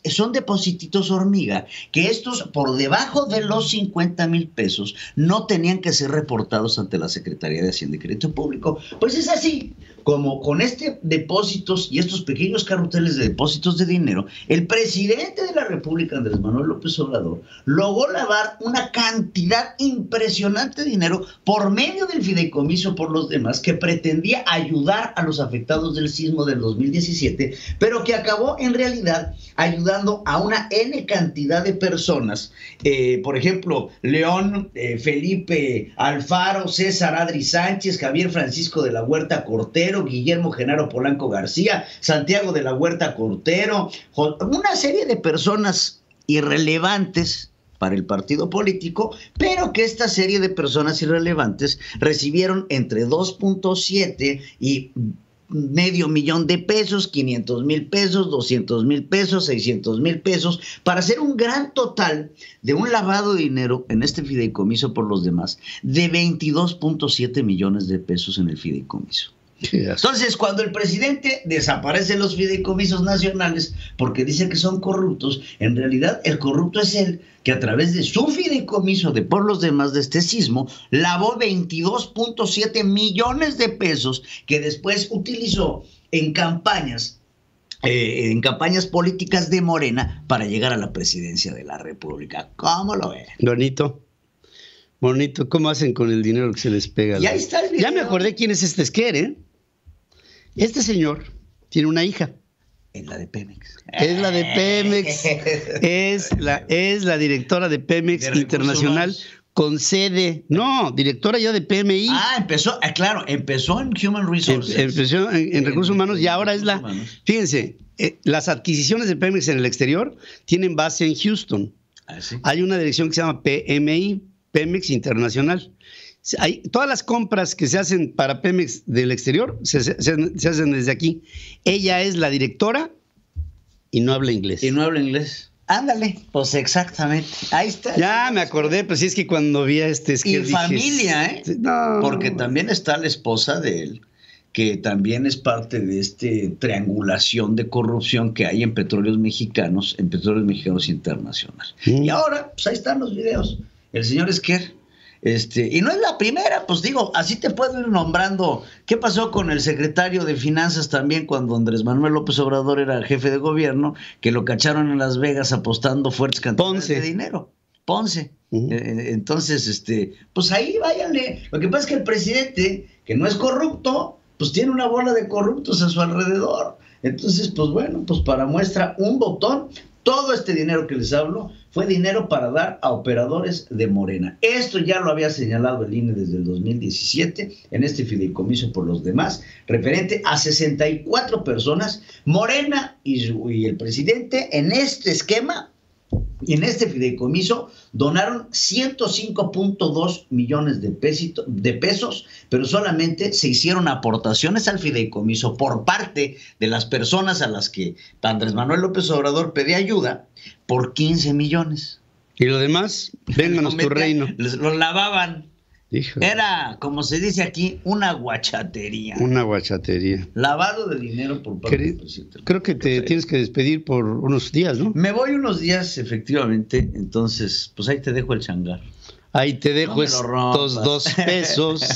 son deposititos hormiga, que estos por debajo de los 50,000 pesos no tenían que ser reportados ante la Secretaría de Hacienda y Crédito Público. Pues es así como con depósitos y estos pequeños carruseles de depósitos de dinero, el presidente de la República, Andrés Manuel López Obrador, logró lavar una cantidad impresionante de dinero por medio del fideicomiso por los demás, que pretendía ayudar a los afectados del sismo del 2017, pero que acabó en realidad ayudando a una N cantidad de personas. Por ejemplo, León Felipe Alfaro, César Adri Sánchez, Javier Francisco de la Huerta Cortero, Guillermo Genaro Polanco García, Santiago de la Huerta Cortero, una serie de personas irrelevantes para el partido político, pero que esta serie de personas irrelevantes recibieron entre 2.7 y medio millón de pesos, 500,000 pesos, 200,000 pesos, 600,000 pesos, para hacer un gran total de un lavado de dinero en este fideicomiso por los demás de 22.7 millones de pesos en el fideicomiso. Entonces, cuando el presidente desaparece los fideicomisos nacionales porque dice que son corruptos, en realidad el corrupto es él, que a través de su fideicomiso de por los demás de este sismo lavó 22.7 millones de pesos que después utilizó en campañas políticas de Morena para llegar a la presidencia de la República. ¿Cómo lo ven? Bonito, ¿cómo hacen con el dinero que se les pega? Y ahí está el video. Ya me acordé quién es este Esquer, ¿eh? Este señor tiene una hija. Es la de Pemex. Es la de Pemex. Es la directora de Pemex Internacional con sede. No, directora ya de PMI. Empezó en Human Resources. Empezó en Recursos Humanos y ahora es la... Fíjense, las adquisiciones de Pemex en el exterior tienen base en Houston. ¿Sí? Hay una dirección que se llama PMI, Pemex Internacional. Todas las compras que se hacen para Pemex del exterior se hacen desde aquí. Ella es la directora y no habla inglés. Ándale, pues exactamente. Ahí está. Ya me acordé, pues sí, es que cuando vi a este Esquer dije, familia, ¿eh? No. Porque también está la esposa de él, que también es parte de triangulación de corrupción que hay en Petróleos Mexicanos Internacional. Y ahora, pues ahí están los videos. El señor Esquer. Y no es la primera, pues digo, así te puedo ir nombrando. ¿Qué pasó con el secretario de Finanzas también cuando Andrés Manuel López Obrador era jefe de gobierno, que lo cacharon en Las Vegas apostando fuertes cantidades de dinero? Ponce. Entonces, pues ahí váyanle. Lo que pasa es que el presidente, que no es corrupto, pues tiene una bola de corruptos a su alrededor. Entonces, pues bueno, pues para muestra un botón, todo este dinero que les hablo fue dinero para dar a operadores de Morena. Esto ya lo había señalado el INE desde el 2017 en este fideicomiso por los demás, referente a 64 personas. Morena y el presidente en este esquema y en este fideicomiso donaron 105.2 millones de pesos, pero solamente se hicieron aportaciones al fideicomiso por parte de las personas a las que Andrés Manuel López Obrador pedía ayuda por 15 millones. Y lo demás, vénganos tu reino. Los lavaban. Híjole. Era, como se dice aquí, una guachatería. Lavado de dinero por parte del presidente. Creo que te tienes que despedir por unos días, ¿no? Me voy unos días, efectivamente. Entonces, pues ahí te dejo el changar. Ahí te dejo estos 2 pesos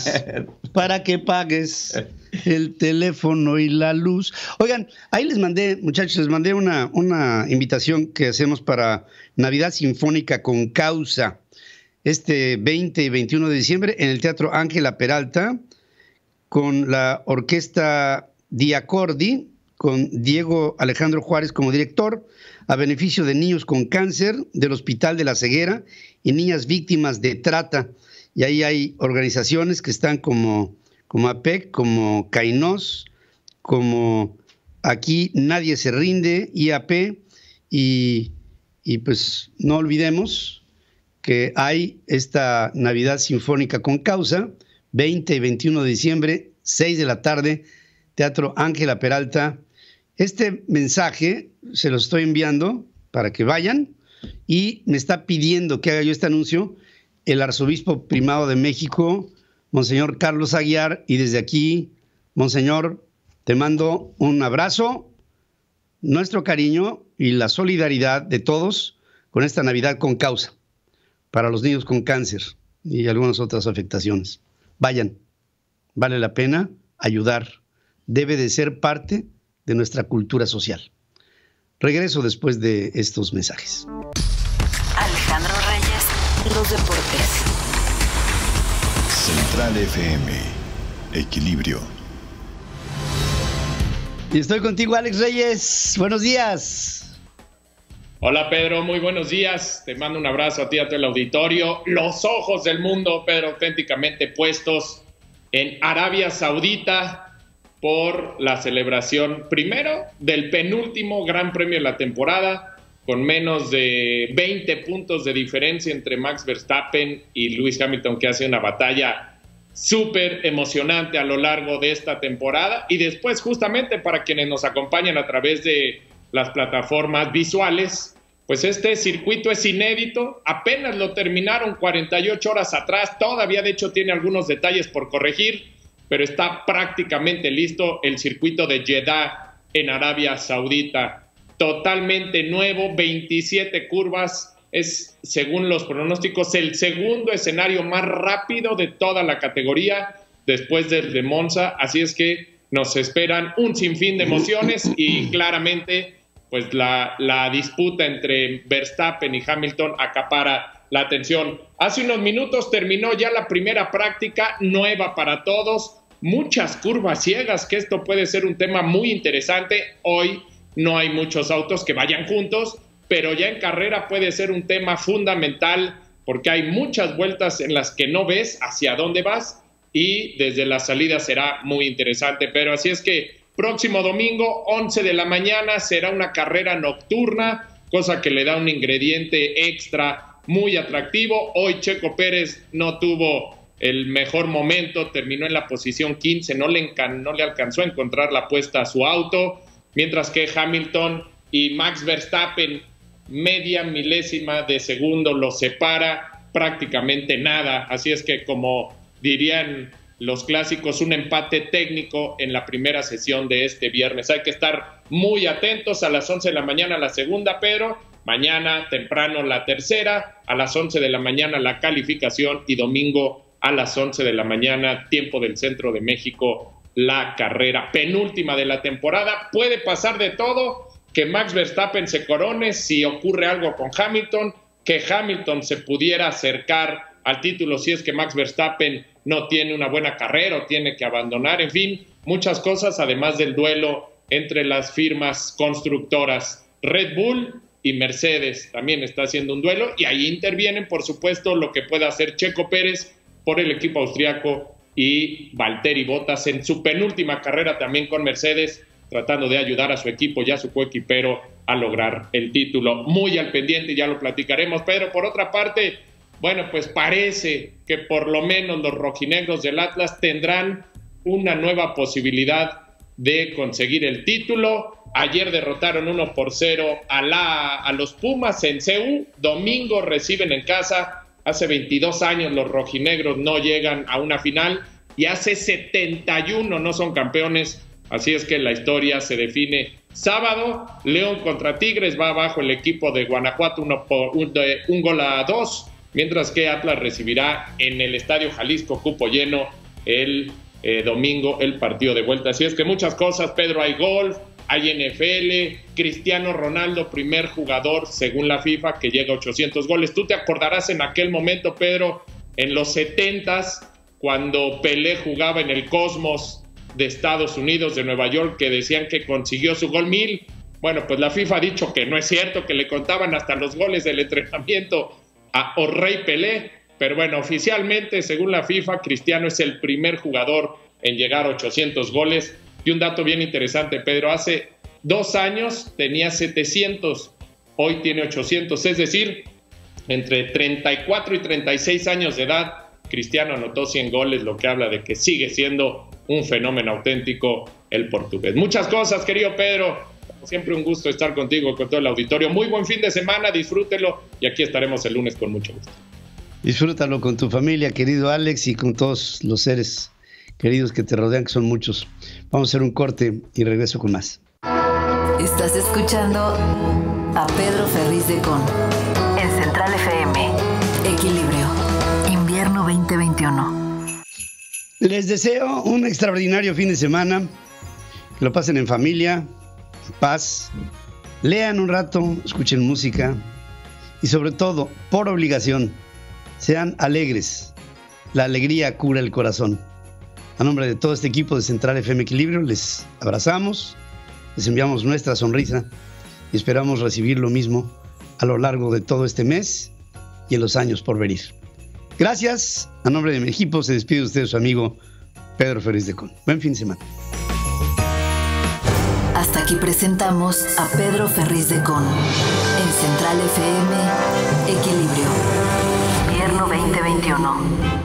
para que pagues el teléfono y la luz. Oigan, ahí les mandé, muchachos, una invitación que hacemos para Navidad Sinfónica con Causa. 20 y 21 de diciembre en el Teatro Ángela Peralta, con la orquesta Diacordi, con Diego Alejandro Juárez como director, a beneficio de niños con cáncer del Hospital de la Ceguera y niñas víctimas de trata. Y ahí hay organizaciones que están como APEC, como Kainos, como Aquí Nadie Se Rinde, IAP, y pues no olvidemos que hay esta Navidad Sinfónica con Causa, 20 y 21 de diciembre, 6 de la tarde, Teatro Ángela Peralta. Este mensaje se lo estoy enviando para que vayan, y me está pidiendo que haga yo este anuncio el arzobispo primado de México, Monseñor Carlos Aguiar, y desde aquí, Monseñor, te mando un abrazo, nuestro cariño y la solidaridad de todos con esta Navidad con Causa para los niños con cáncer y algunas otras afectaciones. Vayan, vale la pena ayudar, debe de ser parte de nuestra cultura social. Regreso después de estos mensajes. Alejandro Reyes, los deportes. Central FM, Equilibrio. Y estoy contigo, Alex Reyes. Buenos días. Hola, Pedro. Muy buenos días. Te mando un abrazo a ti, a todo el auditorio. Los ojos del mundo, Pedro, auténticamente puestos en Arabia Saudita por la celebración, primero, del penúltimo Gran Premio de la temporada, con menos de 20 puntos de diferencia entre Max Verstappen y Lewis Hamilton, que hace una batalla súper emocionante a lo largo de esta temporada. Y después, justamente para quienes nos acompañan a través de las plataformas visuales, pues este circuito es inédito, apenas lo terminaron 48 horas atrás, todavía de hecho tiene algunos detalles por corregir, pero está prácticamente listo el circuito de Jeddah en Arabia Saudita, totalmente nuevo, 27 curvas. Es, según los pronósticos, el segundo escenario más rápido de toda la categoría después del de Monza, así es que nos esperan un sinfín de emociones y claramente pues la disputa entre Verstappen y Hamilton acapara la atención. Hace unos minutos terminó ya la primera práctica nueva para todos, muchas curvas ciegas, que esto puede ser un tema muy interesante. Hoy no hay muchos autos que vayan juntos, pero ya en carrera puede ser un tema fundamental porque hay muchas vueltas en las que no ves hacia dónde vas y desde la salida será muy interesante. Pero así es que próximo domingo, 11 de la mañana, será una carrera nocturna, cosa que le da un ingrediente extra muy atractivo. Hoy Checo Pérez no tuvo el mejor momento, terminó en la posición 15, no le alcanzó a encontrar la puesta a su auto, mientras que Hamilton y Max Verstappen, media milésima de segundo los separa, prácticamente nada. Así es que, como dirían los clásicos, un empate técnico en la primera sesión de este viernes. Hay que estar muy atentos. A las 11 de la mañana la segunda, Pedro. Mañana temprano la tercera. A las 11 de la mañana la calificación. Y domingo a las 11 de la mañana, tiempo del centro de México, la carrera penúltima de la temporada. Puede pasar de todo. Que Max Verstappen se corone si ocurre algo con Hamilton, que Hamilton se pudiera acercar al título si es que Max Verstappen no tiene una buena carrera o tiene que abandonar, en fin, muchas cosas, además del duelo entre las firmas constructoras. Red Bull y Mercedes también está haciendo un duelo, y ahí intervienen, por supuesto, lo que pueda hacer Checo Pérez por el equipo austriaco y Valtteri Bottas en su penúltima carrera también con Mercedes, tratando de ayudar a su equipo y a su coequipero a lograr el título. Muy al pendiente, ya lo platicaremos. Pero por otra parte, bueno, pues parece que por lo menos los rojinegros del Atlas tendrán una nueva posibilidad de conseguir el título. Ayer derrotaron 1-0 a los Pumas en CU. Domingo reciben en casa. Hace 22 años los rojinegros no llegan a una final y hace 71 no son campeones. Así es que la historia se define sábado. León contra Tigres, va abajo el equipo de Guanajuato 1-2, mientras que Atlas recibirá en el Estadio Jalisco, cupo lleno, el domingo el partido de vuelta. Así es que muchas cosas, Pedro. Hay golf, hay NFL, Cristiano Ronaldo, primer jugador según la FIFA que llega a 800 goles. Tú te acordarás en aquel momento, Pedro, en los 70s, cuando Pelé jugaba en el Cosmos de Estados Unidos, de Nueva York, que decían que consiguió su gol 1000. Bueno, pues la FIFA ha dicho que no es cierto, que le contaban hasta los goles del entrenamiento a Rey Pelé. Pero bueno, oficialmente, según la FIFA, Cristiano es el primer jugador en llegar a 800 goles. Y un dato bien interesante, Pedro, hace 2 años tenía 700, hoy tiene 800, es decir, entre 34 y 36 años de edad, Cristiano anotó 100 goles, lo que habla de que sigue siendo un fenómeno auténtico el portugués. Muchas cosas, querido Pedro, como siempre un gusto estar contigo, con todo el auditorio. Muy buen fin de semana, disfrútelo y aquí estaremos el lunes con mucho gusto. Disfrútalo con tu familia, querido Alex, y con todos los seres queridos que te rodean, que son muchos. Vamos a hacer un corte y regreso con más. Estás escuchando a Pedro Ferriz de Con en Central FM. Equilibrio. Invierno 2021. Les deseo un extraordinario fin de semana. Que lo pasen en familia, en paz. Lean un rato, escuchen música. Y sobre todo, por obligación, sean alegres. La alegría cura el corazón. A nombre de todo este equipo de Central FM Equilibrio, les abrazamos, les enviamos nuestra sonrisa y esperamos recibir lo mismo a lo largo de todo este mes y en los años por venir. Gracias. A nombre de mi equipo se despide usted su amigo Pedro Ferriz de Con. Buen fin de semana. Hasta aquí presentamos a Pedro Ferriz de Con en Central FM Equilibrio. Invierno 2021.